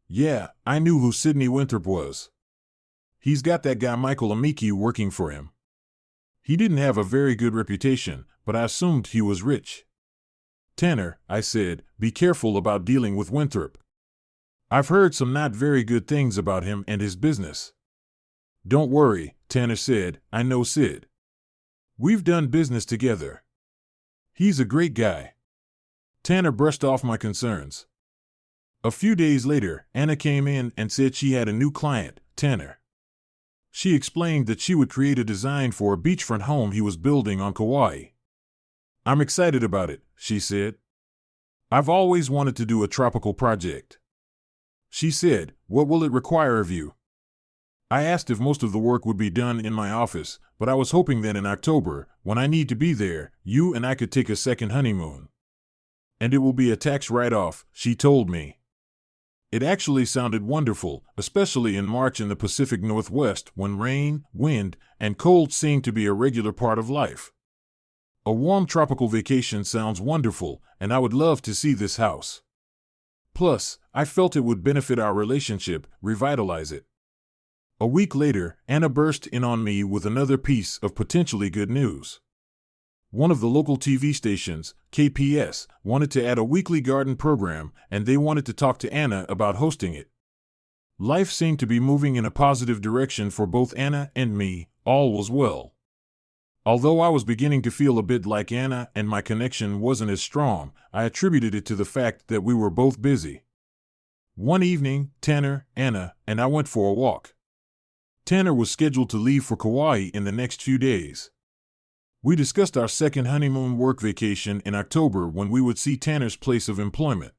Speaker 1: "Yeah, I knew who Sidney Winthrop was. He's got that guy Michael Amiki working for him. He didn't have a very good reputation, but I assumed he was rich." "Tanner," I said, "be careful about dealing with Winthrop. I've heard some not very good things about him and his business." "Don't worry," Tanner said, "I know Sid. We've done business together. He's a great guy." Tanner brushed off my concerns. A few days later, Anna came in and said she had a new client, Tanner. She explained that she would create a design for a beachfront home he was building on Kauai. "I'm excited about it," she said. "I've always wanted to do a tropical project." She said, "What will it require of you?" I asked if most of the work would be done in my office, but I was hoping that in October, when I need to be there, you and I could take a second honeymoon. And it will be a tax write-off, she told me. It actually sounded wonderful, especially in March in the Pacific Northwest when rain, wind, and cold seem to be a regular part of life. A warm tropical vacation sounds wonderful, and I would love to see this house. Plus, I felt it would benefit our relationship, revitalize it. A week later, Anna burst in on me with another piece of potentially good news. One of the local TV stations, KPS, wanted to add a weekly garden program, and they wanted to talk to Anna about hosting it. Life seemed to be moving in a positive direction for both Anna and me. All was well. Although I was beginning to feel a bit like Anna and my connection wasn't as strong, I attributed it to the fact that we were both busy. One evening, Tanner, Anna, and I went for a walk. Tanner was scheduled to leave for Kauai in the next few days. We discussed our second honeymoon work vacation in October when we would see Tanner's place of employment.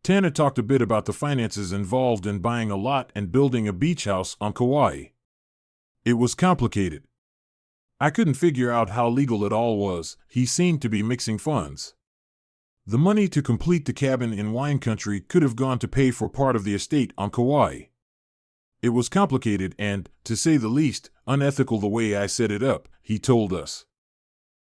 Speaker 1: Tanner talked a bit about the finances involved in buying a lot and building a beach house on Kauai. It was complicated. I couldn't figure out how legal it all was. He seemed to be mixing funds. The money to complete the cabin in wine country could have gone to pay for part of the estate on Kauai. It was complicated and, to say the least, unethical the way I set it up, he told us.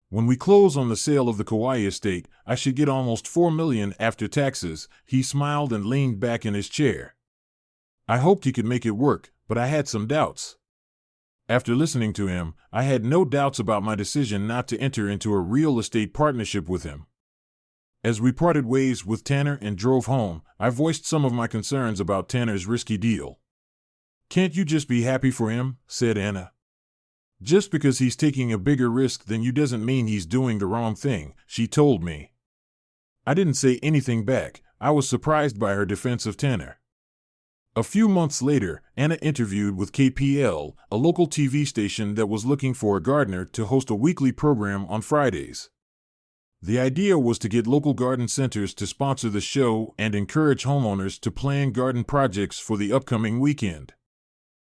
Speaker 1: When we close on the sale of the Kauai estate, I should get almost $4 million after taxes. He smiled and leaned back in his chair. I hoped he could make it work, but I had some doubts. After listening to him, I had no doubts about my decision not to enter into a real estate partnership with him. As we parted ways with Tanner and drove home, I voiced some of my concerns about Tanner's risky deal. "Can't you just be happy for him?" said Anna. "Just because he's taking a bigger risk than you doesn't mean he's doing the wrong thing," she told me. I didn't say anything back. I was surprised by her defense of Tanner. A few months later, Anna interviewed with KPL, a local TV station that was looking for a gardener to host a weekly program on Fridays. The idea was to get local garden centers to sponsor the show and encourage homeowners to plan garden projects for the upcoming weekend.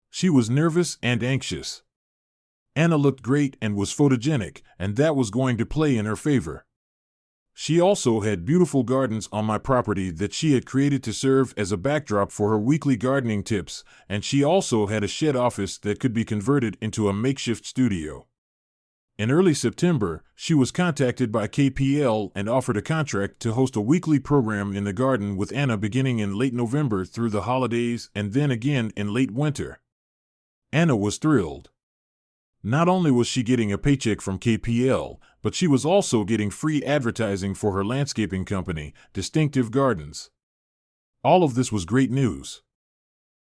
Speaker 1: She was nervous and anxious. Anna looked great and was photogenic, and that was going to play in her favor. She also had beautiful gardens on my property that she had created to serve as a backdrop for her weekly gardening tips, and she also had a shed office that could be converted into a makeshift studio. In early September, she was contacted by KPL and offered a contract to host a weekly program in the garden with Anna beginning in late November through the holidays and then again in late winter. Anna was thrilled. Not only was she getting a paycheck from KPL, but she was also getting free advertising for her landscaping company, Distinctive Gardens. All of this was great news.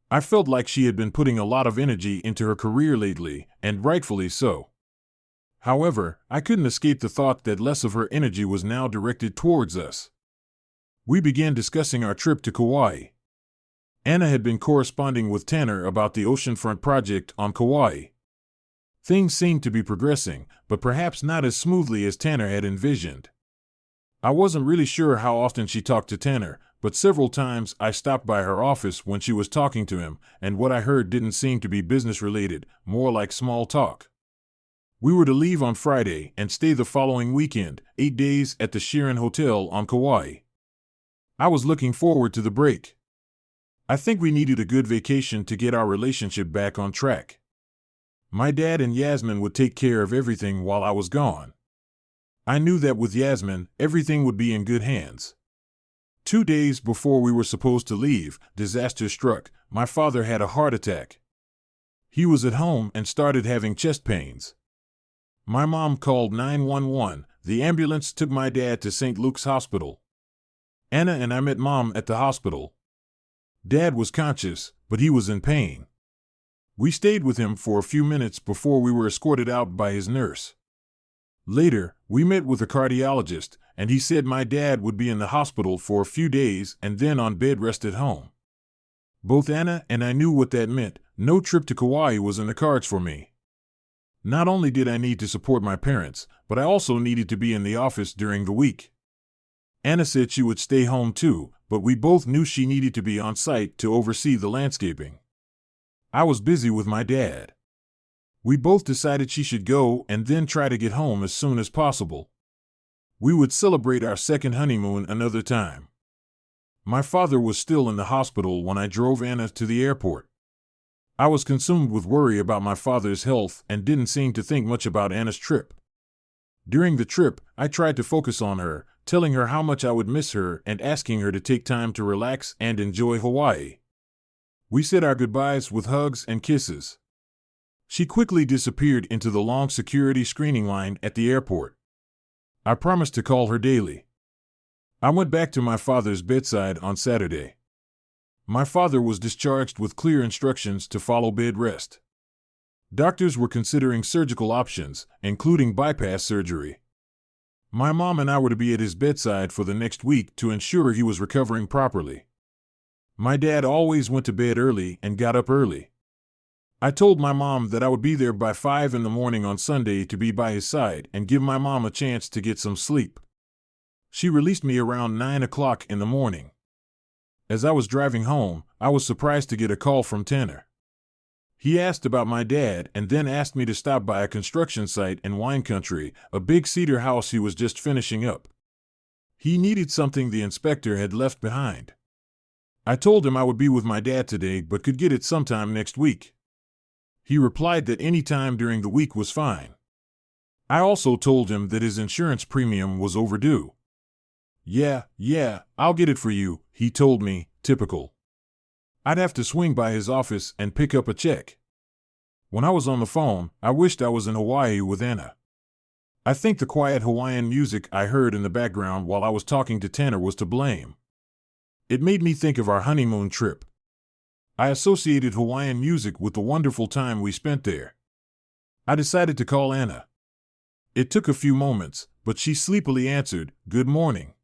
Speaker 1: I felt like she had been putting a lot of energy into her career lately, and rightfully so. However, I couldn't escape the thought that less of her energy was now directed towards us. We began discussing our trip to Kauai. Anna had been corresponding with Tanner about the oceanfront project on Kauai. Things seemed to be progressing, but perhaps not as smoothly as Tanner had envisioned. I wasn't really sure how often she talked to Tanner, but several times I stopped by her office when she was talking to him, and what I heard didn't seem to be business-related, more like small talk. We were to leave on Friday and stay the following weekend, 8 days at the Shirin Hotel on Kauai. I was looking forward to the break. I think we needed a good vacation to get our relationship back on track. My dad and Yasmin would take care of everything while I was gone. I knew that with Yasmin, everything would be in good hands. 2 days before we were supposed to leave, disaster struck. My father had a heart attack. He was at home and started having chest pains. My mom called 911. The ambulance took my dad to St. Luke's Hospital. Anna and I met Mom at the hospital. Dad was conscious, but he was in pain. We stayed with him for a few minutes before we were escorted out by his nurse. Later, we met with a cardiologist, and he said my dad would be in the hospital for a few days and then on bed rest at home. Both Anna and I knew what that meant. No trip to Kauai was in the cards for me. Not only did I need to support my parents, but I also needed to be in the office during the week. Anna said she would stay home too, but we both knew she needed to be on site to oversee the landscaping. I was busy with my dad. We both decided she should go and then try to get home as soon as possible. We would celebrate our second honeymoon another time. My father was still in the hospital when I drove Anna to the airport. I was consumed with worry about my father's health and didn't seem to think much about Anna's trip. During the trip, I tried to focus on her, telling her how much I would miss her and asking her to take time to relax and enjoy Hawaii. We said our goodbyes with hugs and kisses. She quickly disappeared into the long security screening line at the airport. I promised to call her daily. I went back to my father's bedside on Saturday. My father was discharged with clear instructions to follow bed rest. Doctors were considering surgical options, including bypass surgery. My mom and I were to be at his bedside for the next week to ensure he was recovering properly. My dad always went to bed early and got up early. I told my mom that I would be there by 5 in the morning on Sunday to be by his side and give my mom a chance to get some sleep. She released me around 9 o'clock in the morning. As I was driving home, I was surprised to get a call from Tanner. He asked about my dad and then asked me to stop by a construction site in wine country, a big cedar house he was just finishing up. He needed something the inspector had left behind. I told him I would be with my dad today but could get it sometime next week. He replied that any time during the week was fine. I also told him that his insurance premium was overdue. Yeah, I'll get it for you, he told me, typical. I'd have to swing by his office and pick up a check. When I was on the phone, I wished I was in Hawaii with Anna. I think the quiet Hawaiian music I heard in the background while I was talking to Tanner was to blame. It made me think of our honeymoon trip. I associated Hawaiian music with the wonderful time we spent there. I decided to call Anna. It took a few moments, but she sleepily answered, "Good morning."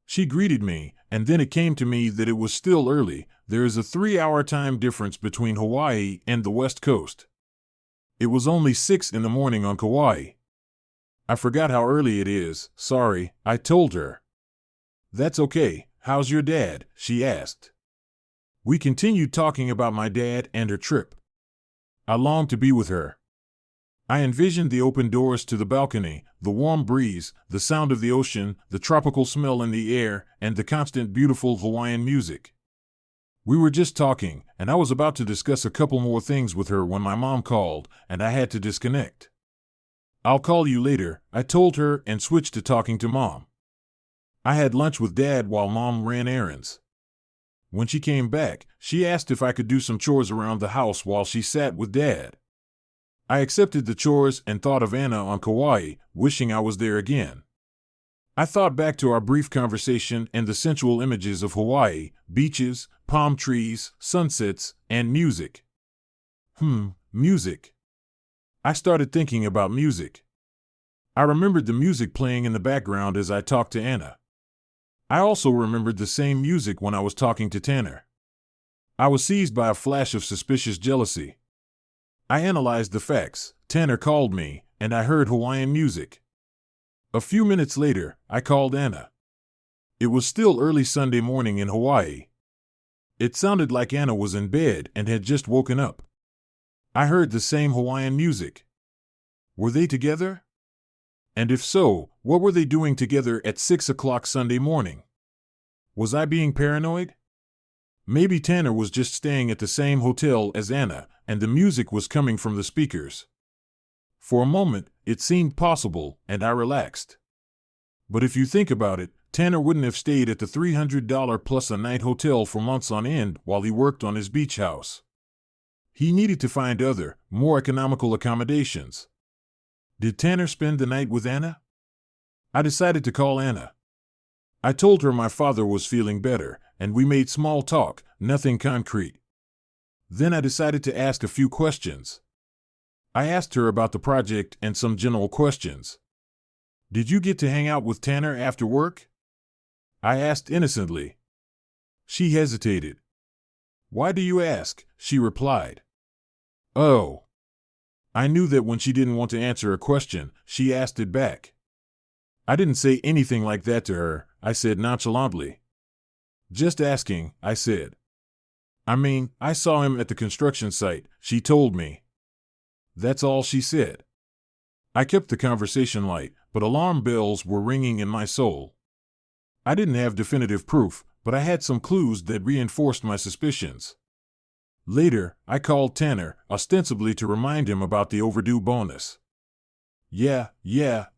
Speaker 1: She greeted me, and then it came to me that it was still early. There is a 3-hour time difference between Hawaii and the West Coast. It was only 6 in the morning on Kauai. I forgot how early it is, sorry, I told her. "That's okay, how's your dad?" she asked. We continued talking about my dad and her trip. I longed to be with her. I envisioned the open doors to the balcony, the warm breeze, the sound of the ocean, the tropical smell in the air, and the constant beautiful Hawaiian music. We were just talking, and I was about to discuss a couple more things with her when my mom called, and I had to disconnect. "I'll call you later," I told her and switched to talking to Mom. I had lunch with Dad while Mom ran errands. When she came back, she asked if I could do some chores around the house while she sat with Dad. I accepted the chores and thought of Anna on Kauai, wishing I was there again. I thought back to our brief conversation and the sensual images of Hawaii, beaches, palm trees, sunsets, and music. Music. I started thinking about music. I remembered the music playing in the background as I talked to Anna. I also remembered the same music when I was talking to Tanner. I was seized by a flash of suspicious jealousy. I analyzed the facts. Tanner called me, and I heard Hawaiian music. A few minutes later, I called Anna. It was still early Sunday morning in Hawaii. It sounded like Anna was in bed and had just woken up. I heard the same Hawaiian music. Were they together? And if so, what were they doing together at 6 o'clock Sunday morning? Was I being paranoid? Maybe Tanner was just staying at the same hotel as Anna, and the music was coming from the speakers. For a moment, it seemed possible, and I relaxed. But if you think about it, Tanner wouldn't have stayed at the $300 plus a night hotel for months on end while he worked on his beach house. He needed to find other, more economical accommodations. Did Tanner spend the night with Anna? I decided to call Anna. I told her my father was feeling better, and we made small talk, nothing concrete. Then I decided to ask a few questions. I asked her about the project and some general questions. "Did you get to hang out with Tanner after work?" I asked innocently. She hesitated. "Why do you ask?" she replied. "Oh." I knew that when she didn't want to answer a question, she asked it back. I didn't say anything like that to her, I said nonchalantly. "Just asking," I said. I mean, I saw him at the construction site, she told me. That's all she said. I kept the conversation light, but alarm bells were ringing in my soul. I didn't have definitive proof, but I had some clues that reinforced my suspicions. Later, I called Tanner, ostensibly to remind him about the overdue bonus. Yeah,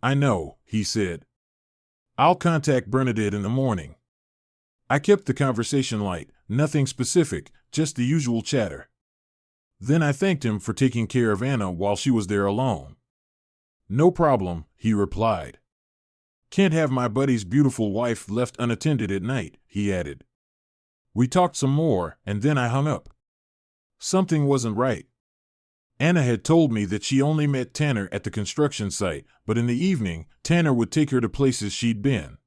Speaker 1: I know, he said. I'll contact Bernadette in the morning. I kept the conversation light, nothing specific, just the usual chatter. Then I thanked him for taking care of Anna while she was there alone. No problem, he replied. Can't have my buddy's beautiful wife left unattended at night, he added. We talked some more, and then I hung up. Something wasn't right. Anna had told me that she only met Tanner at the construction site, but in the evening, Tanner would take her to places she'd been.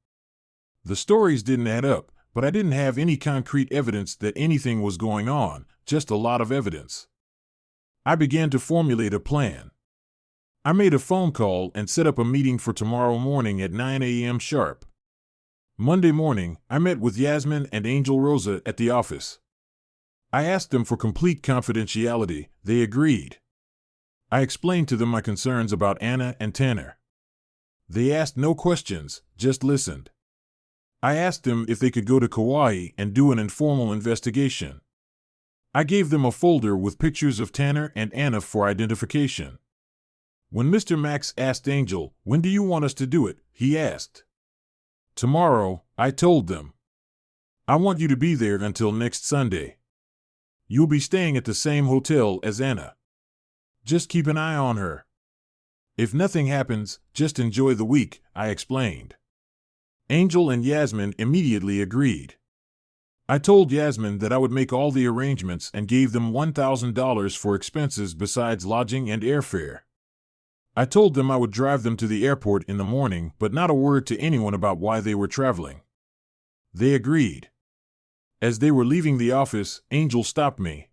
Speaker 1: The stories didn't add up, but I didn't have any concrete evidence that anything was going on, just a lot of evidence. I began to formulate a plan. I made a phone call and set up a meeting for tomorrow morning at 9 a.m. sharp. Monday morning, I met with Yasmin and Angel Rosa at the office. I asked them for complete confidentiality. They agreed. I explained to them my concerns about Anna and Tanner. They asked no questions, just listened. I asked them if they could go to Kauai and do an informal investigation. I gave them a folder with pictures of Tanner and Anna for identification. When Mr. Max asked Angel, "When do you want us to do it?" he asked. "Tomorrow," I told them. "I want you to be there until next Sunday. You'll be staying at the same hotel as Anna. Just keep an eye on her. If nothing happens, just enjoy the week," I explained. Angel and Yasmin immediately agreed. I told Yasmin that I would make all the arrangements and gave them $1,000 for expenses besides lodging and airfare. I told them I would drive them to the airport in the morning, but not a word to anyone about why they were traveling. They agreed. As they were leaving the office, Angel stopped me.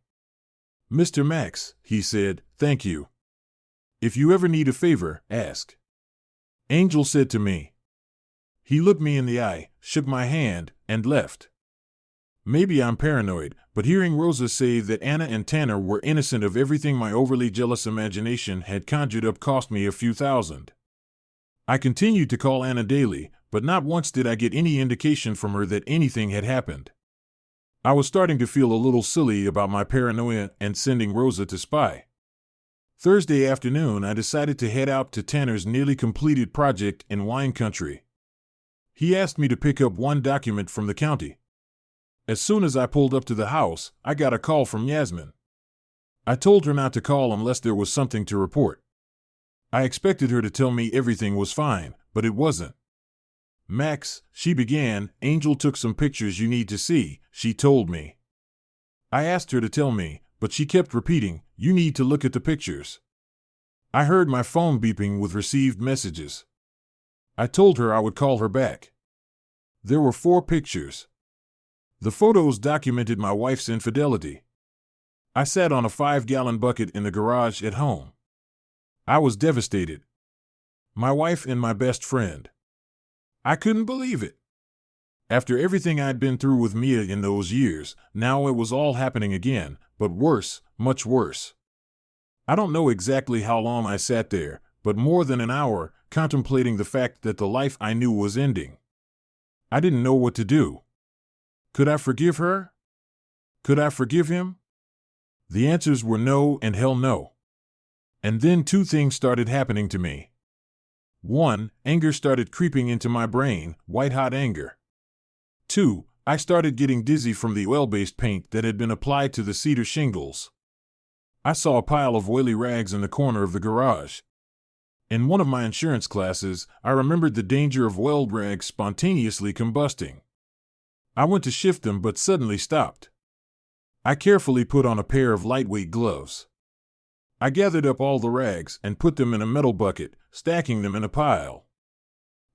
Speaker 1: "Mr. Max," he said, "thank you. If you ever need a favor, ask." Angel said to me. He looked me in the eye, shook my hand, and left. Maybe I'm paranoid, but hearing Rosa say that Anna and Tanner were innocent of everything my overly jealous imagination had conjured up cost me a few thousand. I continued to call Anna daily, but not once did I get any indication from her that anything had happened. I was starting to feel a little silly about my paranoia and sending Rosa to spy. Thursday afternoon, I decided to head out to Tanner's nearly completed project in wine country. He asked me to pick up one document from the county. As soon as I pulled up to the house, I got a call from Yasmin. I told her not to call unless there was something to report. I expected her to tell me everything was fine, but it wasn't. "Max," she began, "Angel took some pictures you need to see," she told me. I asked her to tell me, but she kept repeating, "You need to look at the pictures." I heard my phone beeping with received messages. I told her I would call her back. There were 4 pictures. The photos documented my wife's infidelity. I sat on a 5-gallon bucket in the garage at home. I was devastated. My wife and my best friend. I couldn't believe it. After everything I'd been through with Mia in those years, now it was all happening again, but worse, much worse. I don't know exactly how long I sat there, but more than an hour, contemplating the fact that the life I knew was ending. I didn't know what to do. Could I forgive her? Could I forgive him? The answers were no and hell no. And then 2 things started happening to me. 1, anger started creeping into my brain, white-hot anger. 2, I started getting dizzy from the oil-based paint that had been applied to the cedar shingles. I saw a pile of oily rags in the corner of the garage. In one of my insurance classes, I remembered the danger of oiled rags spontaneously combusting. I went to shift them but suddenly stopped. I carefully put on a pair of lightweight gloves. I gathered up all the rags and put them in a metal bucket, stacking them in a pile.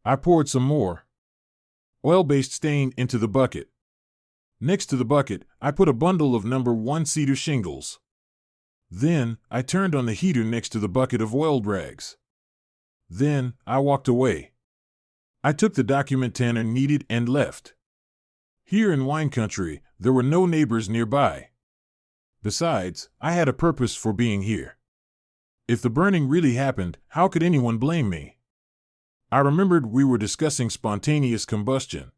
Speaker 1: I poured some more oil-based stain into the bucket. Next to the bucket, I put a bundle of number 1 cedar shingles. Then, I turned on the heater next to the bucket of oiled rags. Then, I walked away. I took the document Tanner needed and left. Here in wine country, there were no neighbors nearby. Besides, I had a purpose for being here. If the burning really happened, how could anyone blame me? I remembered we were discussing spontaneous combustion.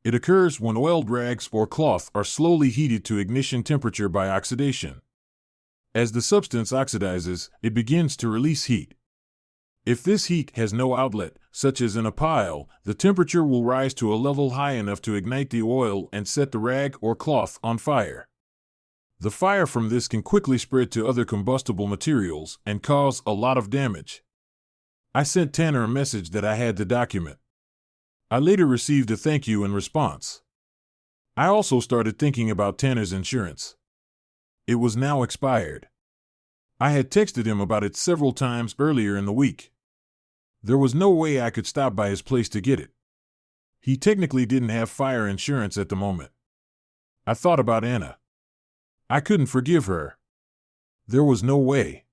Speaker 1: It occurs when oiled rags or cloth are slowly heated to ignition temperature by oxidation. As the substance oxidizes, it begins to release heat. If this heat has no outlet, such as in a pile, the temperature will rise to a level high enough to ignite the oil and set the rag or cloth on fire. The fire from this can quickly spread to other combustible materials and cause a lot of damage. I sent Tanner a message that I had the document. I later received a thank you in response. I also started thinking about Tanner's insurance. It was now expired. I had texted him about it several times earlier in the week. There was no way I could stop by his place to get it. He technically didn't have fire insurance at the moment. I thought about Anna. I couldn't forgive her. There was no way.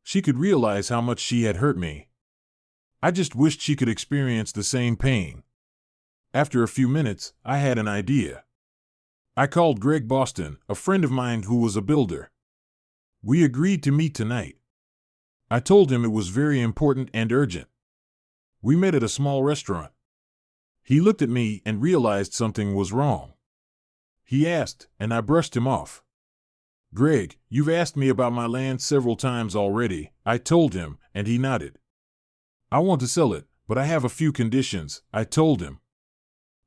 Speaker 1: She could realize how much she had hurt me. I just wished she could experience the same pain. After a few minutes, I had an idea. I called Greg Boston, a friend of mine who was a builder. We agreed to meet tonight. I told him it was very important and urgent. We met at a small restaurant. He looked at me and realized something was wrong. He asked, and I brushed him off. "Greg, you've asked me about my land several times already," I told him, and he nodded. "I want to sell it, but I have a few conditions," I told him.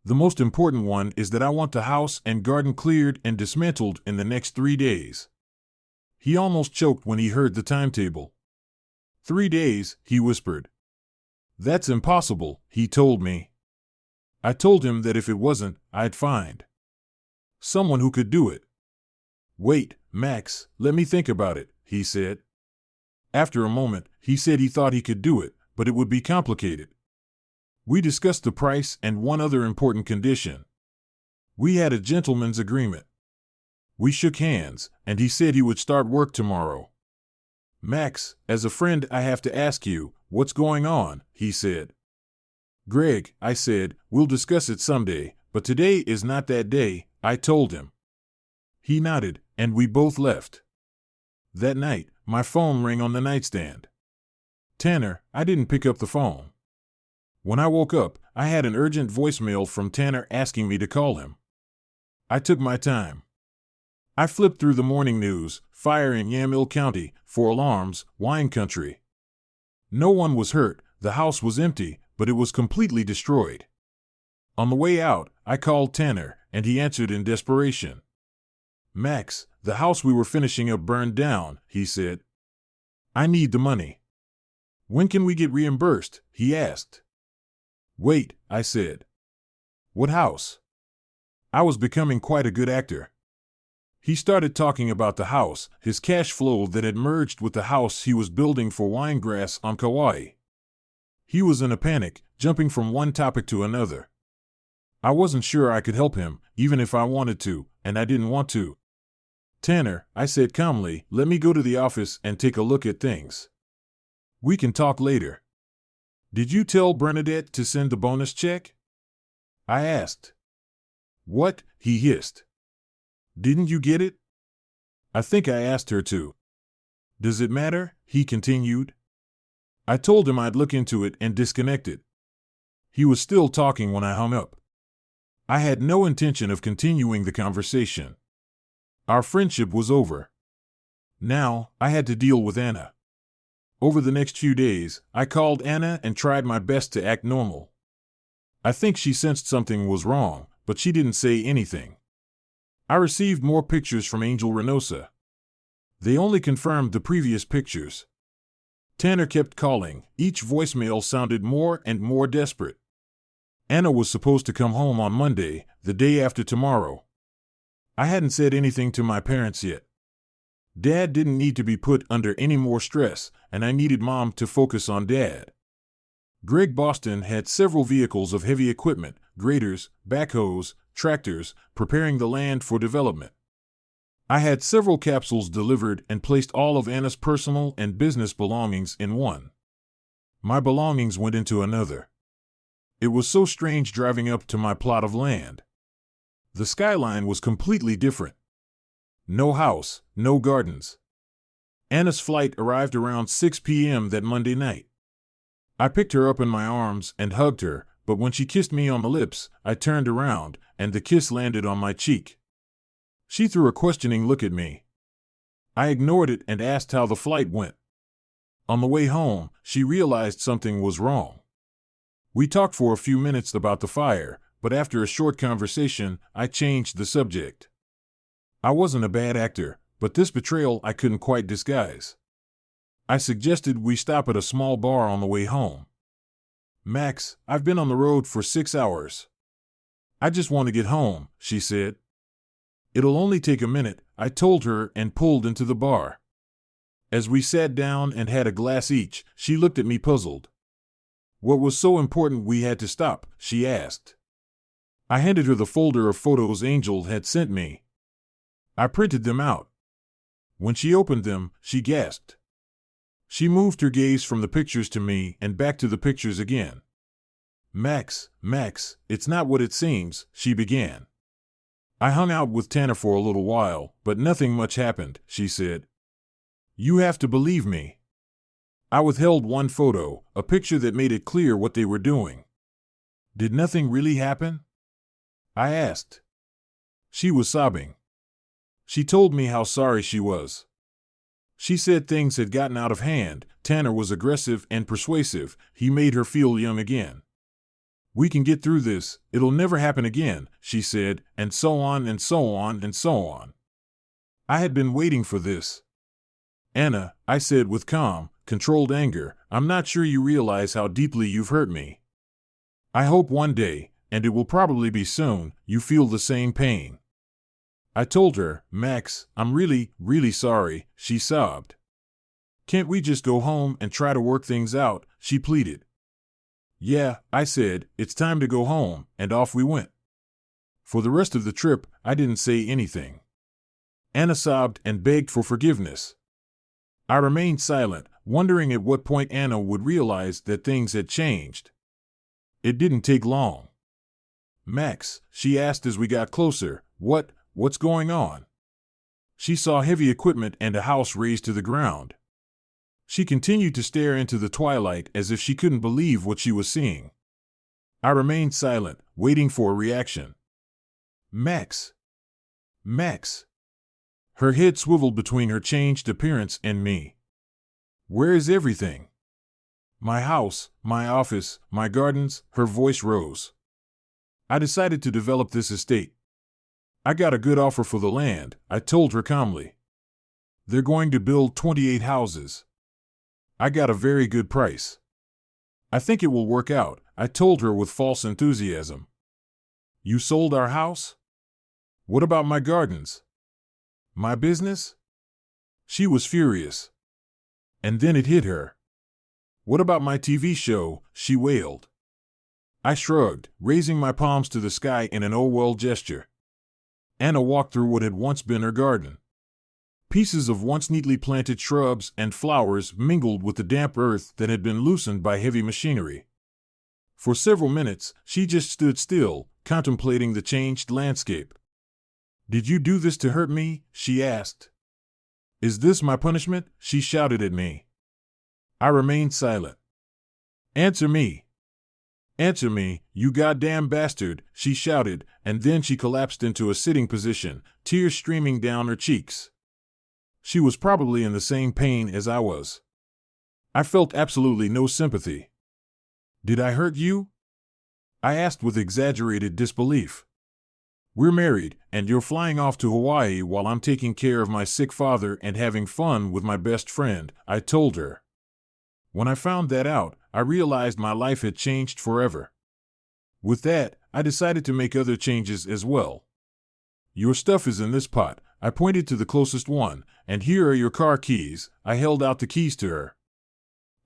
Speaker 1: "The most important one is that I want the house and garden cleared and dismantled in the next 3 days." He almost choked when he heard the timetable. 3 days, he whispered. "That's impossible," he told me. I told him that if it wasn't, I'd find someone who could do it. "Wait, Max, let me think about it," he said. After a moment, he said he thought he could do it, but it would be complicated. We discussed the price and one other important condition. We had a gentleman's agreement. We shook hands, and he said he would start work tomorrow. "Max, as a friend I have to ask you, what's going on?" he said. "Greg," I said, "we'll discuss it someday, but today is not that day," I told him. He nodded, and we both left. That night, my phone rang on the nightstand. Tanner, I didn't pick up the phone. When I woke up, I had an urgent voicemail from Tanner asking me to call him. I took my time. I flipped through the morning news, fire in Yamhill County, 4 alarms, wine country. No one was hurt, the house was empty, but it was completely destroyed. On the way out, I called Tanner, and he answered in desperation. "Max, the house we were finishing up burned down," he said. "I need the money." "When can we get reimbursed?" he asked. "Wait," I said. "What house?" I was becoming quite a good actor. He started talking about the house, his cash flow that had merged with the house he was building for Winegrass on Kauai. He was in a panic, jumping from one topic to another. I wasn't sure I could help him, even if I wanted to, and I didn't want to. "Tanner," I said calmly, "let me go to the office and take a look at things. We can talk later." "Did you tell Bernadette to send the bonus check?" I asked. "What?" he hissed. "Didn't you get it?" "I think I asked her to." "Does it matter?" he continued. I told him I'd look into it and disconnected. He was still talking when I hung up. I had no intention of continuing the conversation. Our friendship was over. Now, I had to deal with Anna. Over the next few days, I called Anna and tried my best to act normal. I think she sensed something was wrong, but she didn't say anything. I received more pictures from Angel Reynosa. They only confirmed the previous pictures. Tanner kept calling. Each voicemail sounded more and more desperate. Anna was supposed to come home on Monday, the day after tomorrow. I hadn't said anything to my parents yet. Dad didn't need to be put under any more stress, and I needed Mom to focus on Dad. Greg Boston had several vehicles of heavy equipment, graders, backhoes, tractors, preparing the land for development. I had several capsules delivered and placed all of Anna's personal and business belongings in one. My belongings went into another. It was so strange driving up to my plot of land. The skyline was completely different. No house, no gardens. Anna's flight arrived around 6 p.m. that Monday night. I picked her up in my arms and hugged her, but when she kissed me on the lips, I turned around, and the kiss landed on my cheek. She threw a questioning look at me. I ignored it and asked how the flight went. On the way home, she realized something was wrong. We talked for a few minutes about the fire, but after a short conversation, I changed the subject. I wasn't a bad actor, but this betrayal I couldn't quite disguise. I suggested we stop at a small bar on the way home. "Max, I've been on the road for 6 hours. I just want to get home," she said. "It'll only take a minute," I told her and pulled into the bar. As we sat down and had a glass each, she looked at me puzzled. "What was so important we had to stop?" she asked. I handed her the folder of photos Angel had sent me. I printed them out. When she opened them, she gasped. She moved her gaze from the pictures to me and back to the pictures again. Max, it's not what it seems," she began. "I hung out with Tanner for a little while, but nothing much happened," she said. "You have to believe me. I withheld one photo, a picture that made it clear what they were doing." "Did nothing really happen?" I asked. She was sobbing. She told me how sorry she was. She said things had gotten out of hand. Tanner was aggressive and persuasive. He made her feel young again. "We can get through this. It'll never happen again," she said, and so on and so on and so on. I had been waiting for this. "Anna," I said with calm, controlled anger, "I'm not sure you realize how deeply you've hurt me. I hope one day, and it will probably be soon, you feel the same pain." I told her, "Max, I'm really, really sorry," she sobbed. "Can't we just go home and try to work things out?" she pleaded. "Yeah," I said, "it's time to go home," and off we went. For the rest of the trip, I didn't say anything. Anna sobbed and begged for forgiveness. I remained silent, wondering at what point Anna would realize that things had changed. It didn't take long. "Max," she asked as we got closer, What's going on?" She saw heavy equipment and a house razed to the ground. She continued to stare into the twilight as if she couldn't believe what she was seeing. I remained silent, waiting for a reaction. Max. Her head swiveled between her changed appearance and me. "Where is everything?" "My house, my office, my gardens," her voice rose. "I decided to develop this estate. I got a good offer for the land," I told her calmly. "They're going to build 28 houses. I got a very good price. I think it will work out," I told her with false enthusiasm. "You sold our house? What about my gardens? My business?" She was furious. And then it hit her. "What about my TV show?" she wailed. I shrugged, raising my palms to the sky in an "oh well" gesture. Anna walked through what had once been her garden. Pieces of once neatly planted shrubs and flowers mingled with the damp earth that had been loosened by heavy machinery. For several minutes, she just stood still, contemplating the changed landscape. "Did you do this to hurt me?" she asked. "Is this my punishment?" she shouted at me. I remained silent. "Answer me! Answer me, you goddamn bastard," she shouted, and then she collapsed into a sitting position, tears streaming down her cheeks. She was probably in the same pain as I was. I felt absolutely no sympathy. "Did I hurt you?" I asked with exaggerated disbelief. "We're married, and you're flying off to Hawaii while I'm taking care of my sick father and having fun with my best friend," I told her. When I found that out, I realized my life had changed forever. With that, I decided to make other changes as well. "Your stuff is in this pot," I pointed to the closest one, "and here are your car keys." I held out the keys to her.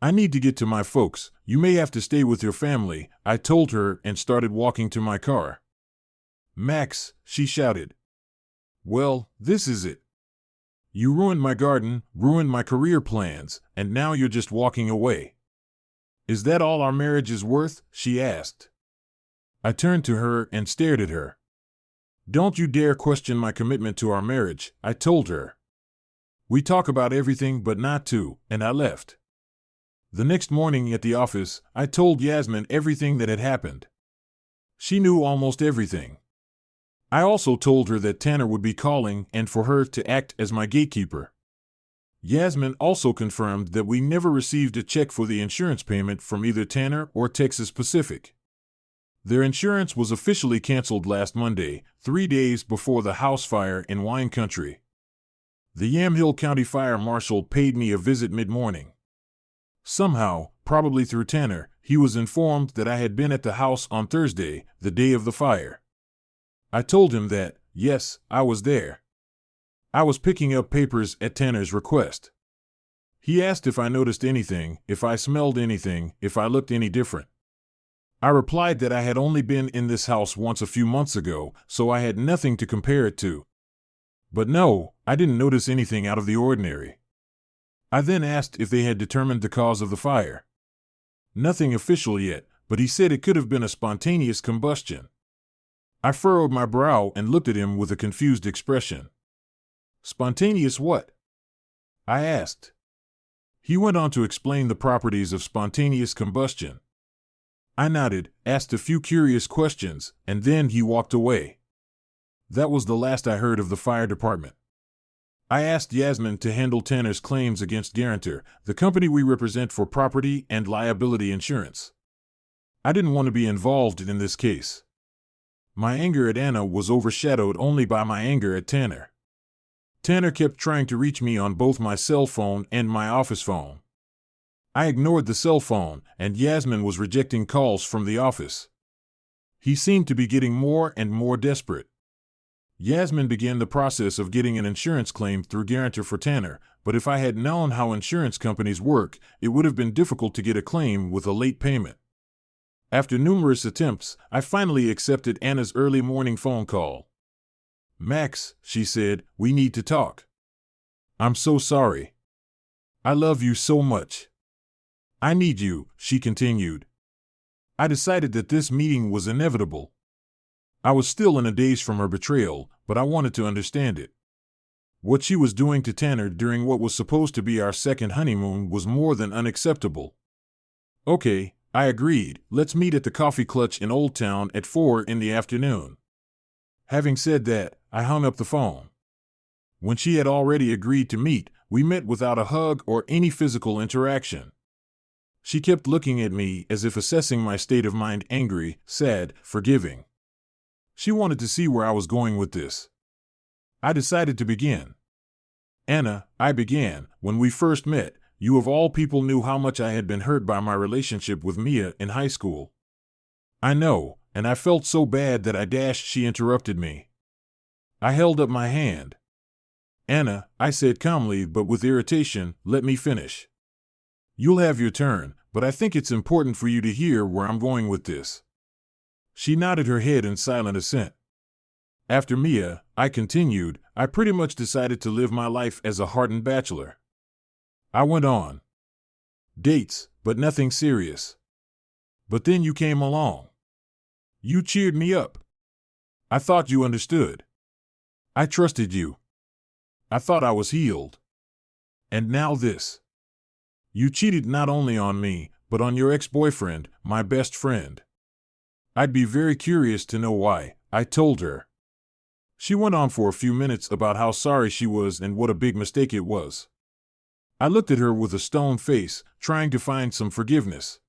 Speaker 1: "I need to get to my folks. You may have to stay with your family," I told her and started walking to my car. "Max," she shouted. "Well, this is it. You ruined my garden, ruined my career plans, and now you're just walking away. Is that all our marriage is worth?" she asked. I turned to her and stared at her. Don't you dare question my commitment to our marriage, I told her. We talk about everything but not to, and I left. The next morning at the office, I told Yasmin everything that had happened. She knew almost everything. I also told her that Tanner would be calling and for her to act as my gatekeeper. Yasmin also confirmed that we never received a check for the insurance payment from either Tanner or Texas Pacific. Their insurance was officially canceled last Monday, 3 days before the house fire in Wine Country. The Yamhill County Fire Marshal paid me a visit mid-morning. Somehow, probably through Tanner, he was informed that I had been at the house on Thursday, the day of the fire. I told him that, yes, I was there. I was picking up papers at Tanner's request. He asked if I noticed anything, if I smelled anything, if I looked any different. I replied that I had only been in this house once a few months ago, so I had nothing to compare it to. But no, I didn't notice anything out of the ordinary. I then asked if they had determined the cause of the fire. Nothing official yet, but he said it could have been a spontaneous combustion. I furrowed my brow and looked at him with a confused expression. Spontaneous what? I asked. He went on to explain the properties of spontaneous combustion. I nodded, asked a few curious questions, and then he walked away. That was the last I heard of the fire department. I asked Yasmin to handle Tanner's claims against Guarantor, the company we represent for property and liability insurance. I didn't want to be involved in this case. My anger at Anna was overshadowed only by my anger at Tanner. Tanner kept trying to reach me on both my cell phone and my office phone. I ignored the cell phone, and Yasmin was rejecting calls from the office. He seemed to be getting more and more desperate. Yasmin began the process of getting an insurance claim through Guarantor for Tanner, but if I had known how insurance companies work, it would have been difficult to get a claim with a late payment. After numerous attempts, I finally accepted Anna's early morning phone call. "Max," she said, "we need to talk. I'm so sorry. I love you so much. I need you," she continued. I decided that this meeting was inevitable. I was still in a daze from her betrayal, but I wanted to understand it. What she was doing to Tanner during what was supposed to be our second honeymoon was more than unacceptable. "Okay," I agreed, "let's meet at the Coffee Clutch in Old Town at 4 in the afternoon." Having said that, I hung up the phone. When she had already agreed to meet, we met without a hug or any physical interaction. She kept looking at me as if assessing my state of mind, angry, sad, forgiving. She wanted to see where I was going with this. I decided to begin. "Anna," I began, "when we first met, you of all people knew how much I had been hurt by my relationship with Mia in high school." "I know, and I felt so bad that I dashed." She interrupted me. I held up my hand. "Anna," I said calmly but with irritation, "let me finish. You'll have your turn, but I think it's important for you to hear where I'm going with this." She nodded her head in silent assent. "After Mia," I continued, "I pretty much decided to live my life as a hardened bachelor. I went on dates, but nothing serious. But then you came along. You cheered me up. I thought you understood. I trusted you. I thought I was healed. And now this. You cheated not only on me, but on your ex-boyfriend, my best friend. I'd be very curious to know why," I told her. She went on for a few minutes about how sorry she was and what a big mistake it was. I looked at her with a stone face, trying to find some forgiveness.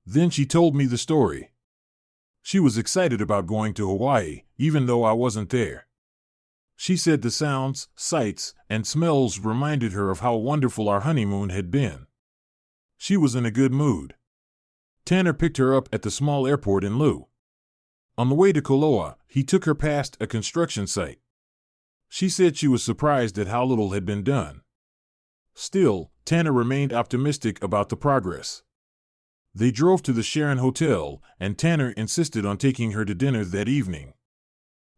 Speaker 1: Then she told me the story. She was excited about going to Hawaii, even though I wasn't there. She said the sounds, sights, and smells reminded her of how wonderful our honeymoon had been. She was in a good mood. Tanner picked her up at the small airport in Lou. On the way to Koloa, he took her past a construction site. She said she was surprised at how little had been done. Still, Tanner remained optimistic about the progress. They drove to the Sharon Hotel, and Tanner insisted on taking her to dinner that evening.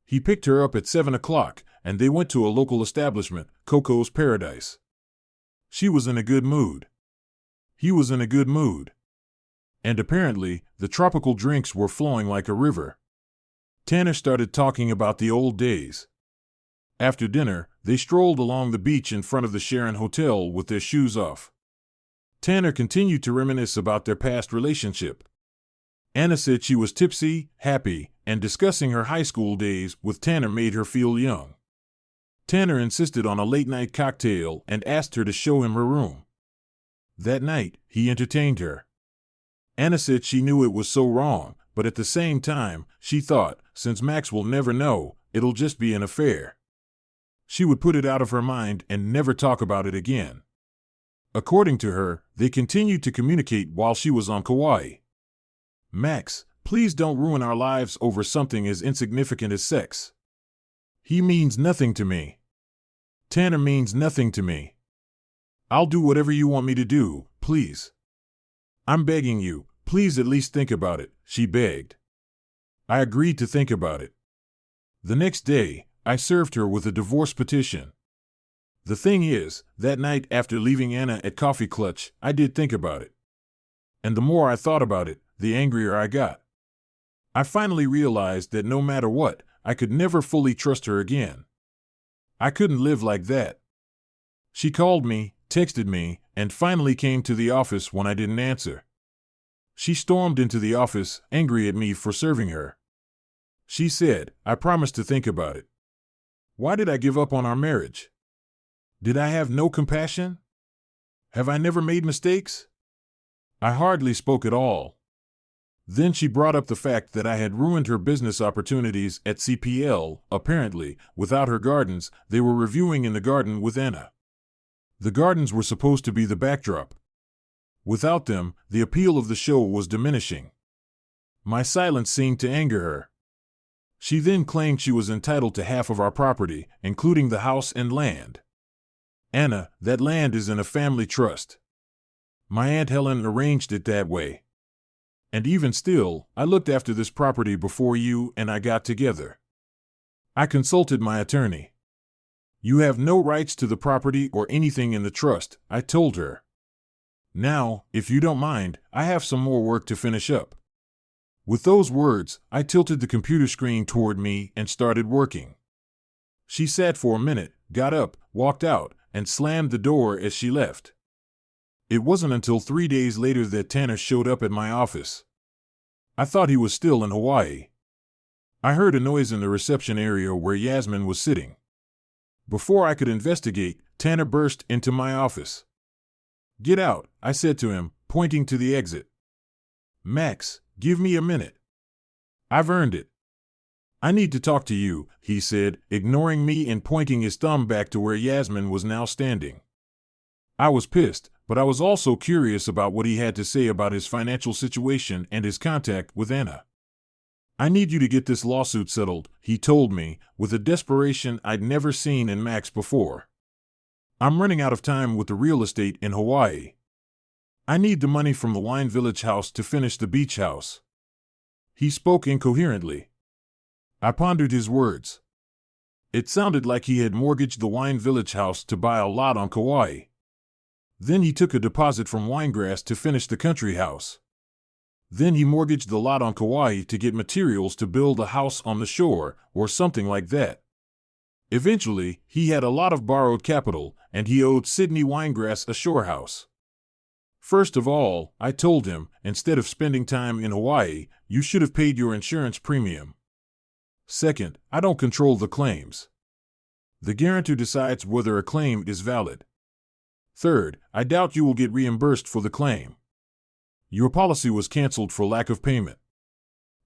Speaker 1: He picked her up at 7 o'clock, and they went to a local establishment, Coco's Paradise. She was in a good mood. He was in a good mood. And apparently, the tropical drinks were flowing like a river. Tanner started talking about the old days. After dinner, they strolled along the beach in front of the Sharon Hotel with their shoes off. Tanner continued to reminisce about their past relationship. Anna said she was tipsy, happy, and discussing her high school days with Tanner made her feel young. Tanner insisted on a late-night cocktail and asked her to show him her room. That night, he entertained her. Anna said she knew it was so wrong, but at the same time, she thought, since Max will never know, it'll just be an affair. She would put it out of her mind and never talk about it again. According to her, they continued to communicate while she was on Kauai. Max, please don't ruin our lives over something as insignificant as sex. He means nothing to me. Tanner means nothing to me. I'll do whatever you want me to do, please. I'm begging you, please at least think about it, she begged. I agreed to think about it. The next day, I served her with a divorce petition. The thing is, that night after leaving Anna at Coffee Clutch, I did think about it. And the more I thought about it, the angrier I got. I finally realized that no matter what, I could never fully trust her again. I couldn't live like that. She called me, texted me, and finally came to the office when I didn't answer. She stormed into the office, angry at me for serving her. She said, I promised to think about it. Why did I give up on our marriage? Did I have no compassion? Have I never made mistakes? I hardly spoke at all. Then she brought up the fact that I had ruined her business opportunities at CPL. Apparently, without her gardens, they were reviewing in the garden with Anna. The gardens were supposed to be the backdrop. Without them, the appeal of the show was diminishing. My silence seemed to anger her. She then claimed she was entitled to half of our property, including the house and land. Anna, that land is in a family trust. My Aunt Helen arranged it that way. And even still, I looked after this property before you and I got together. I consulted my attorney. You have no rights to the property or anything in the trust, I told her. Now, if you don't mind, I have some more work to finish up. With those words, I tilted the computer screen toward me and started working. She sat for a minute, got up, walked out, and slammed the door as she left. It wasn't until 3 days later that Tanner showed up at my office. I thought he was still in Hawaii. I heard a noise in the reception area where Yasmin was sitting. Before I could investigate, Tanner burst into my office. Get out, I said to him, pointing to the exit. Max, give me a minute. I've earned it. I need to talk to you, he said, ignoring me and pointing his thumb back to where Yasmin was now standing. I was pissed, but I was also curious about what he had to say about his financial situation and his contact with Anna. I need you to get this lawsuit settled, he told me, with a desperation I'd never seen in Max before. I'm running out of time with the real estate in Hawaii. I need the money from the Wine Village house to finish the beach house. He spoke incoherently. I pondered his words. It sounded like he had mortgaged the Wine Village house to buy a lot on Kauai. Then he took a deposit from Winegrass to finish the country house. Then he mortgaged the lot on Kauai to get materials to build a house on the shore, or something like that. Eventually, he had a lot of borrowed capital, and he owed Sydney Winegrass a shore house. First of all, I told him, instead of spending time in Hawaii, you should have paid your insurance premium. Second, I don't control the claims. The guarantor decides whether a claim is valid. Third, I doubt you will get reimbursed for the claim. Your policy was canceled for lack of payment.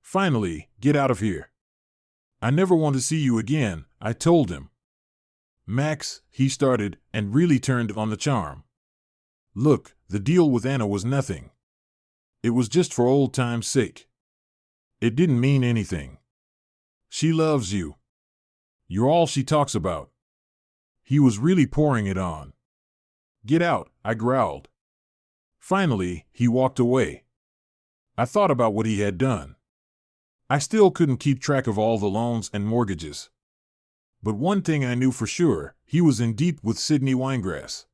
Speaker 1: Finally, get out of here. I never want to see you again, I told him. Max, he started, and really turned on the charm. Look, the deal with Anna was nothing. It was just for old time's sake. It didn't mean anything. She loves you. You're all she talks about. He was really pouring it on. Get out, I growled. Finally, he walked away. I thought about what he had done. I still couldn't keep track of all the loans and mortgages. But one thing I knew for sure, he was in deep with Sydney Winegrass.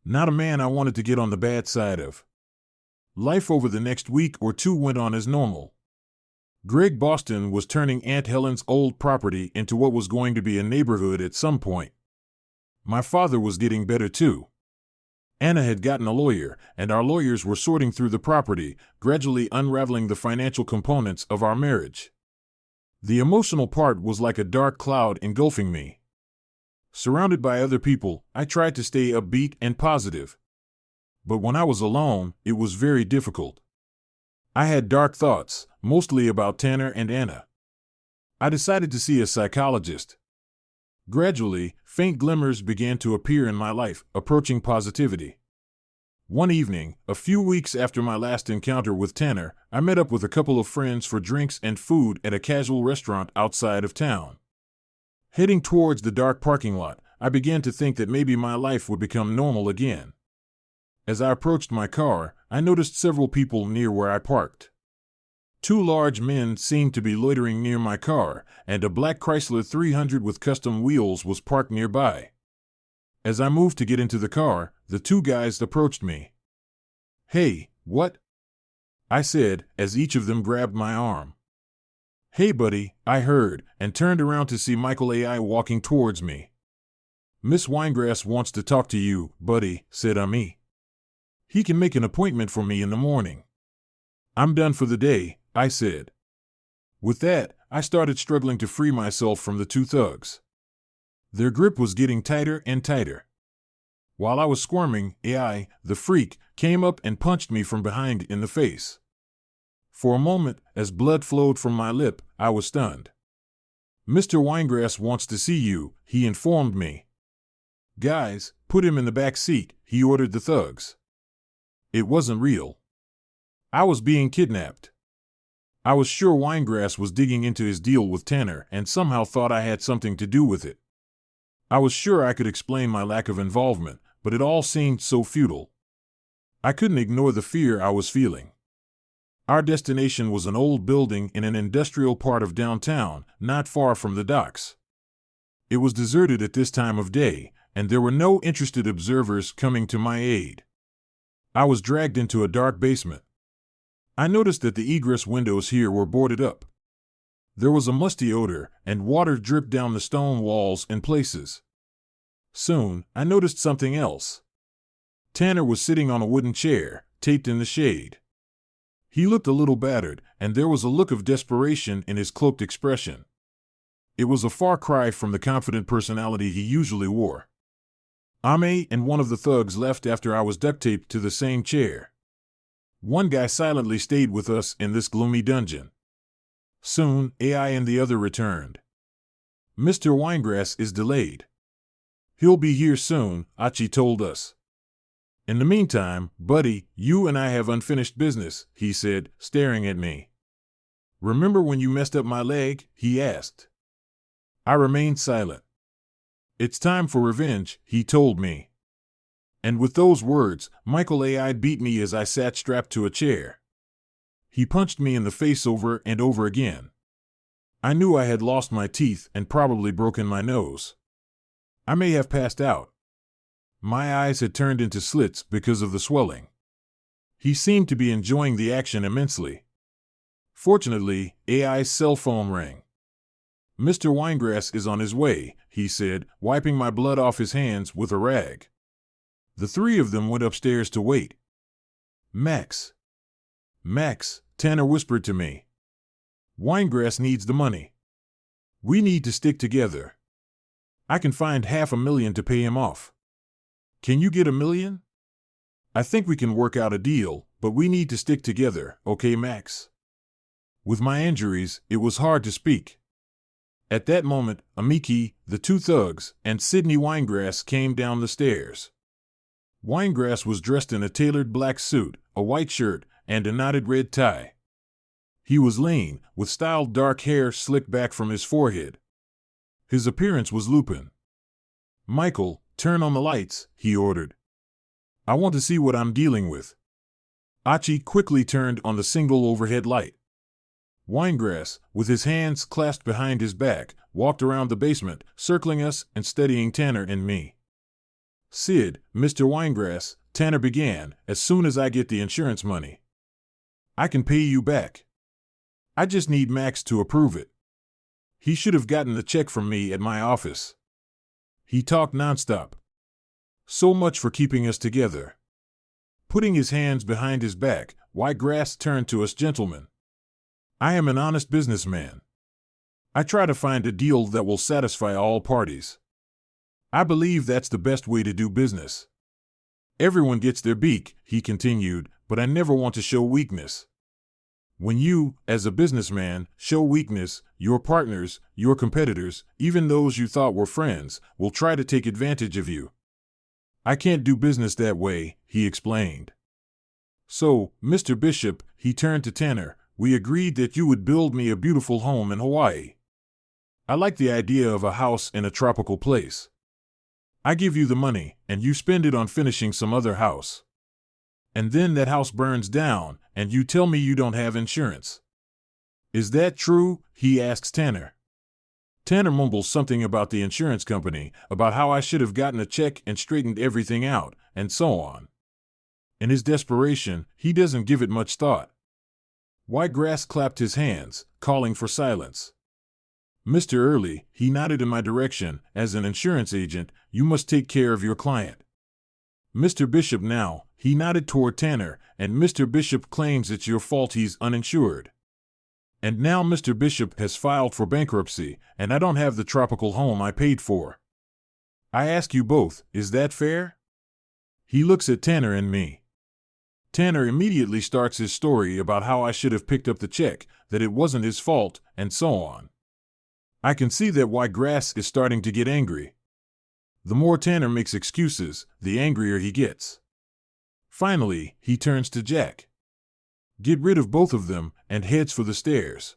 Speaker 1: Not a man I wanted to get on the bad side of. Life over the next week or two went on as normal. Greg Boston was turning Aunt Helen's old property into what was going to be a neighborhood at some point. My father was getting better too. Anna had gotten a lawyer, and our lawyers were sorting through the property, gradually unraveling the financial components of our marriage. The emotional part was like a dark cloud engulfing me. Surrounded by other people, I tried to stay upbeat and positive. But when I was alone, it was very difficult. I had dark thoughts, mostly about Tanner and Anna. I decided to see a psychologist. Gradually, faint glimmers began to appear in my life, approaching positivity. One evening, a few weeks after my last encounter with Tanner, I met up with a couple of friends for drinks and food at a casual restaurant outside of town. Heading towards the dark parking lot, I began to think that maybe my life would become normal again. As I approached my car, I noticed several people near where I parked. Two large men seemed to be loitering near my car, and a black Chrysler 300 with custom wheels was parked nearby. As I moved to get into the car, the two guys approached me. "Hey, what?" I said, as each of them grabbed my arm. "Hey, buddy," I heard, and turned around to see Michael AI walking towards me. "Miss Winegrass wants to talk to you, buddy," said Ami. "He can make an appointment for me in the morning." "I'm done for the day," I said. With that, I started struggling to free myself from the two thugs. Their grip was getting tighter and tighter. While I was squirming, AI, the freak, came up and punched me from behind in the face. For a moment, as blood flowed from my lip, I was stunned. "Mr. Winegrass wants to see you," he informed me. "Guys, put him in the back seat," he ordered the thugs. It wasn't real. I was being kidnapped. I was sure Winegrass was digging into his deal with Tanner and somehow thought I had something to do with it. I was sure I could explain my lack of involvement, but it all seemed so futile. I couldn't ignore the fear I was feeling. Our destination was an old building in an industrial part of downtown, not far from the docks. It was deserted at this time of day, and there were no interested observers coming to my aid. I was dragged into a dark basement. I noticed that the egress windows here were boarded up. There was a musty odor, and water dripped down the stone walls in places. Soon, I noticed something else. Tanner was sitting on a wooden chair, taped in the shade. He looked a little battered, and there was a look of desperation in his cloaked expression. It was a far cry from the confident personality he usually wore. Ame and one of the thugs left after I was duct-taped to the same chair. One guy silently stayed with us in this gloomy dungeon. Soon, AI and the other returned. "Mr. Winegrass is delayed. He'll be here soon," Achi told us. "In the meantime, buddy, you and I have unfinished business," he said, staring at me. "Remember when you messed up my leg?" he asked. I remained silent. "It's time for revenge," he told me. And with those words, Michael AI beat me as I sat strapped to a chair. He punched me in the face over and over again. I knew I had lost my teeth and probably broken my nose. I may have passed out. My eyes had turned into slits because of the swelling. He seemed to be enjoying the action immensely. Fortunately, AI's cell phone rang. "Mr. Winegrass is on his way," he said, wiping my blood off his hands with a rag. The three of them went upstairs to wait. Max, Tanner whispered to me. "Winegrass needs the money. We need to stick together. I can find $500,000 to pay him off. Can you get $1 million? I think we can work out a deal, but we need to stick together, okay, Max?" With my injuries, it was hard to speak. At that moment, Amiki, the two thugs, and Sidney Winegrass came down the stairs. Winegrass was dressed in a tailored black suit, a white shirt, and a knotted red tie. He was lean, with styled dark hair slicked back from his forehead. His appearance was Lupin. "Michael, turn on the lights," he ordered. "I want to see what I'm dealing with." Achi quickly turned on the single overhead light. Winegrass, with his hands clasped behind his back, walked around the basement, circling us and studying Tanner and me. "Sid, Mr. Winegrass," Tanner began, "as soon as I get the insurance money. I can pay you back." I just need Max to approve it. He should have gotten the check from me at my office. He talked nonstop. So much for keeping us together. Putting his hands behind his back, Whitegrass turned to us gentlemen. I am an honest businessman. I try to find a deal that will satisfy all parties. I believe that's the best way to do business. Everyone gets their beak, he continued, but I never want to show weakness. When you, as a businessman, show weakness, your partners, your competitors, even those you thought were friends, will try to take advantage of you. I can't do business that way, he explained. So, Mr. Bishop, he turned to Tanner, we agreed that you would build me a beautiful home in Hawaii. I like the idea of a house in a tropical place. I give you the money, and you spend it on finishing some other house. And then that house burns down, and you tell me you don't have insurance. Is that true? He asks Tanner. Tanner mumbles something about the insurance company, about how I should have gotten a check and straightened everything out, and so on. In his desperation, he doesn't give it much thought. Whitegrass clapped his hands, calling for silence. Mr. Early, he nodded in my direction, as an insurance agent, you must take care of your client. Mr. Bishop now, he nodded toward Tanner, and Mr. Bishop claims it's your fault he's uninsured. And now Mr. Bishop has filed for bankruptcy, and I don't have the tropical home I paid for. I ask you both, is that fair? He looks at Tanner and me. Tanner immediately starts his story about how I should have picked up the check, that it wasn't his fault, and so on. I can see that Whitegrass is starting to get angry. The more Tanner makes excuses, the angrier he gets. Finally, he turns to Jack. Get rid of both of them, and heads for the stairs.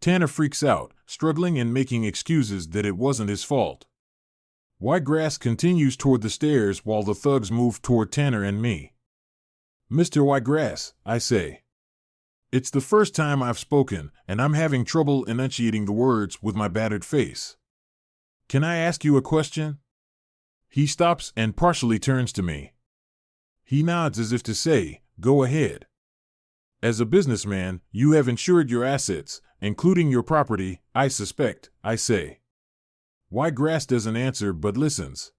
Speaker 1: Tanner freaks out, struggling and making excuses that it wasn't his fault. Whitegrass continues toward the stairs while the thugs move toward Tanner and me. Mr. Whitegrass, I say. It's the first time I've spoken, and I'm having trouble enunciating the words with my battered face. Can I ask you a question? He stops and partially turns to me. He nods as if to say, go ahead. As a businessman, you have insured your assets, including your property, I suspect, I say. Whitegrass doesn't answer but listens.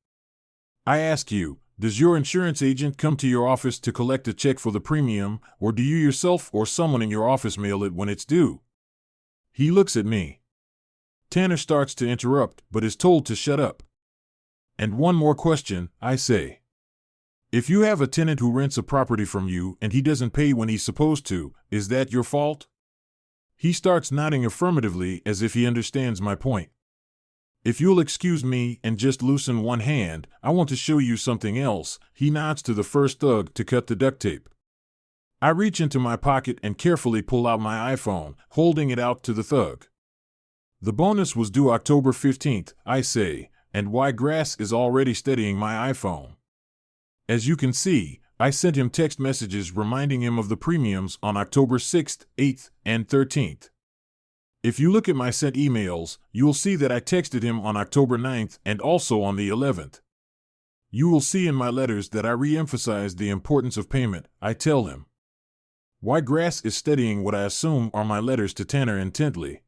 Speaker 1: I ask you, does your insurance agent come to your office to collect a check for the premium, or do you yourself or someone in your office mail it when it's due? He looks at me. Tanner starts to interrupt, but is told to shut up. And one more question, I say. If you have a tenant who rents a property from you and he doesn't pay when he's supposed to, is that your fault? He starts nodding affirmatively as if he understands my point. If you'll excuse me and just loosen one hand, I want to show you something else. He nods to the first thug to cut the duct tape. I reach into my pocket and carefully pull out my iPhone, holding it out to the thug. The bonus was due October 15th, I say, and Whitegrass is already studying my iPhone. As you can see, I sent him text messages reminding him of the premiums on October 6th, 8th, and 13th. If you look at my sent emails, you'll see that I texted him on October 9th and also on the 11th. You will see in my letters that I re-emphasize the importance of payment, I tell him. Whitegrass is studying what I assume are my letters to Tanner intently.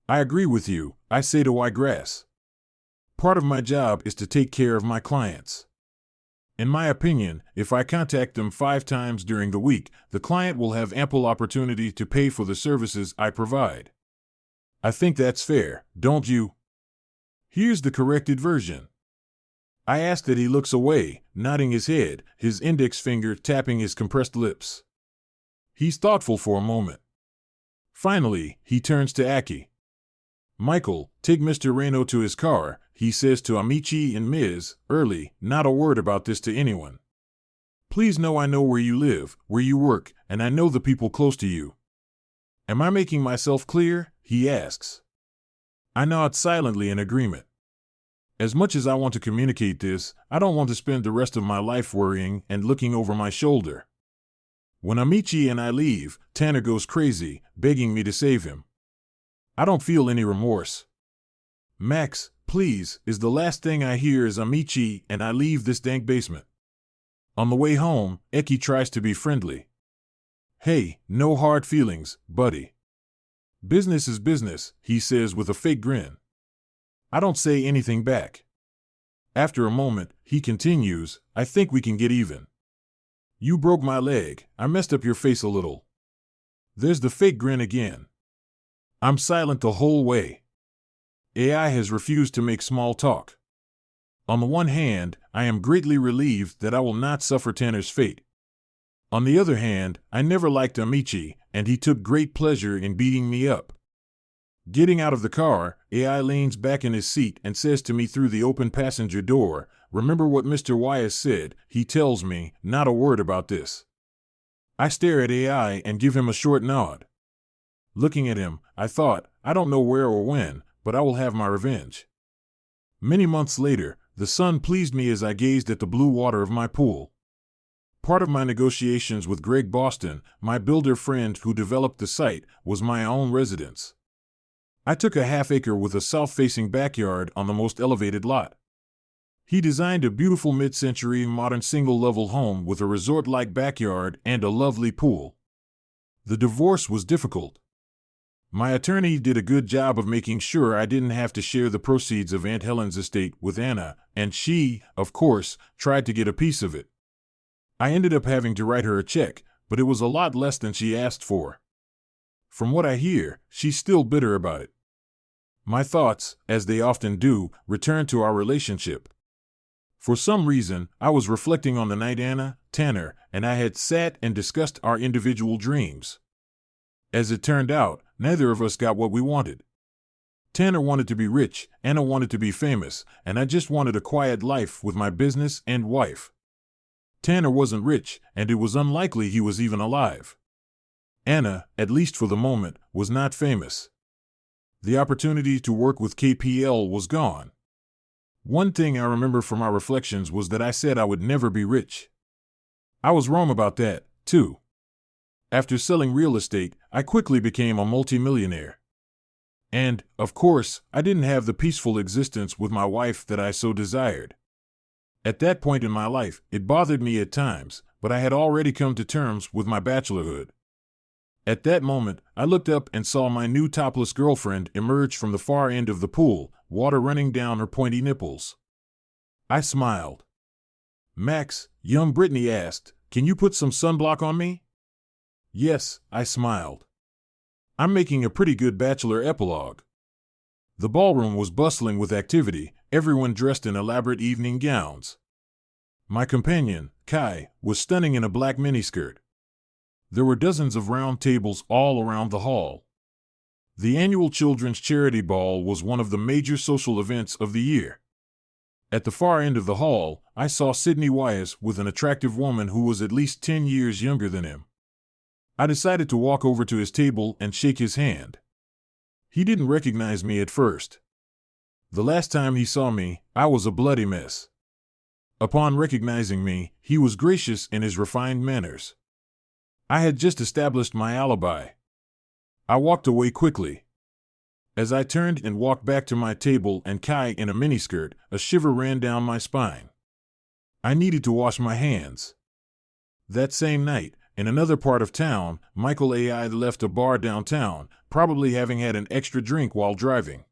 Speaker 1: I agree with you, I say to Whitegrass. Part of my job is to take care of my clients. In my opinion, if I contact them 5 times during the week, the client will have ample opportunity to pay for the services I provide. I think that's fair, don't you? Here's the corrected version. I ask that he looks away, nodding his head, his index finger tapping his compressed lips. He's thoughtful for a moment. Finally, he turns to Aki. Michael, take Mr. Reno to his car, he says to Amici and Ms. Early, not a word about this to anyone. Please know I know where you live, where you work, and I know the people close to you. Am I making myself clear? He asks. I nod silently in agreement. As much as I want to communicate this, I don't want to spend the rest of my life worrying and looking over my shoulder. When Amici and I leave, Tanner goes crazy, begging me to save him. I don't feel any remorse. Max, please, is the last thing I hear as Amici and I leave this dank basement. On the way home, Eki tries to be friendly. Hey, no hard feelings, buddy. Business is business, he says with a fake grin. I don't say anything back. After a moment, he continues, I think we can get even. You broke my leg, I messed up your face a little. There's the fake grin again. I'm silent the whole way. AI has refused to make small talk. On the one hand, I am greatly relieved that I will not suffer Tanner's fate. On the other hand, I never liked Amici, and he took great pleasure in beating me up. Getting out of the car, AI leans back in his seat and says to me through the open passenger door, remember what Mr. Wyeth said, he tells me, not a word about this. I stare at AI and give him a short nod. Looking at him, I thought, I don't know where or when, but I will have my revenge. Many months later, the sun pleased me as I gazed at the blue water of my pool. Part of my negotiations with Greg Boston, my builder friend who developed the site, was my own residence. I took a half-acre with a south-facing backyard on the most elevated lot. He designed a beautiful mid-century modern single-level home with a resort-like backyard and a lovely pool. The divorce was difficult. My attorney did a good job of making sure I didn't have to share the proceeds of Aunt Helen's estate with Anna, and she, of course, tried to get a piece of it. I ended up having to write her a check, but it was a lot less than she asked for. From what I hear, she's still bitter about it. My thoughts, as they often do, return to our relationship. For some reason, I was reflecting on the night Anna, Tanner, and I had sat and discussed our individual dreams. As it turned out, neither of us got what we wanted. Tanner wanted to be rich, Anna wanted to be famous, and I just wanted a quiet life with my business and wife. Tanner wasn't rich, and it was unlikely he was even alive. Anna, at least for the moment, was not famous. The opportunity to work with KPL was gone. One thing I remember from our reflections was that I said I would never be rich. I was wrong about that, too. After selling real estate, I quickly became a multimillionaire. And, of course, I didn't have the peaceful existence with my wife that I so desired. At that point in my life, it bothered me at times, but I had already come to terms with my bachelorhood. At that moment, I looked up and saw my new topless girlfriend emerge from the far end of the pool, water running down her pointy nipples. I smiled. Max, young Brittany asked, can you put some sunblock on me? Yes, I smiled. I'm making a pretty good bachelor epilogue. The ballroom was bustling with activity, everyone dressed in elaborate evening gowns. My companion, Kai, was stunning in a black miniskirt. There were dozens of round tables all around the hall. The annual Children's Charity Ball was one of the major social events of the year. At the far end of the hall, I saw Sidney Wyeth with an attractive woman who was at least 10 years younger than him. I decided to walk over to his table and shake his hand. He didn't recognize me at first. The last time he saw me, I was a bloody mess. Upon recognizing me, he was gracious in his refined manners. I had just established my alibi. I walked away quickly. As I turned and walked back to my table and Kai in a miniskirt, a shiver ran down my spine. I needed to wash my hands. That same night, in another part of town, Michael AI left a bar downtown, probably having had an extra drink while driving.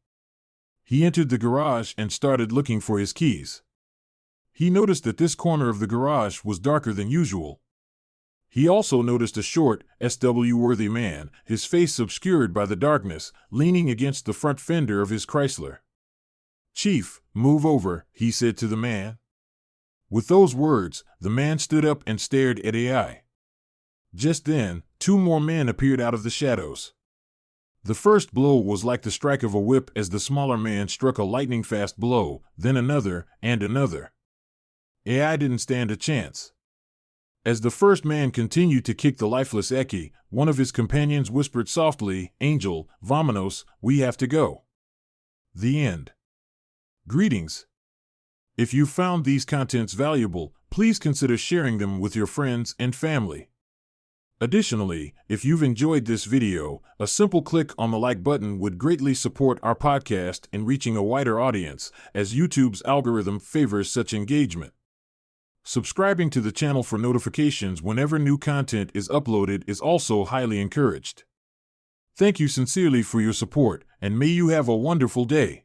Speaker 1: He entered the garage and started looking for his keys. He noticed that this corner of the garage was darker than usual. He also noticed a short, SW-worthy man, his face obscured by the darkness, leaning against the front fender of his Chrysler. "Chief, move over," he said to the man. With those words, the man stood up and stared at AI. Just then, two more men appeared out of the shadows. The first blow was like the strike of a whip as the smaller man struck a lightning-fast blow, then another, and another. AI didn't stand a chance. As the first man continued to kick the lifeless Eki, one of his companions whispered softly, "Angel, vámonos, we have to go." The end. Greetings. If you found these contents valuable, please consider sharing them with your friends and family. Additionally, if you've enjoyed this video, a simple click on the like button would greatly support our podcast in reaching a wider audience, as YouTube's algorithm favors such engagement. Subscribing to the channel for notifications whenever new content is uploaded is also highly encouraged. Thank you sincerely for your support, and may you have a wonderful day.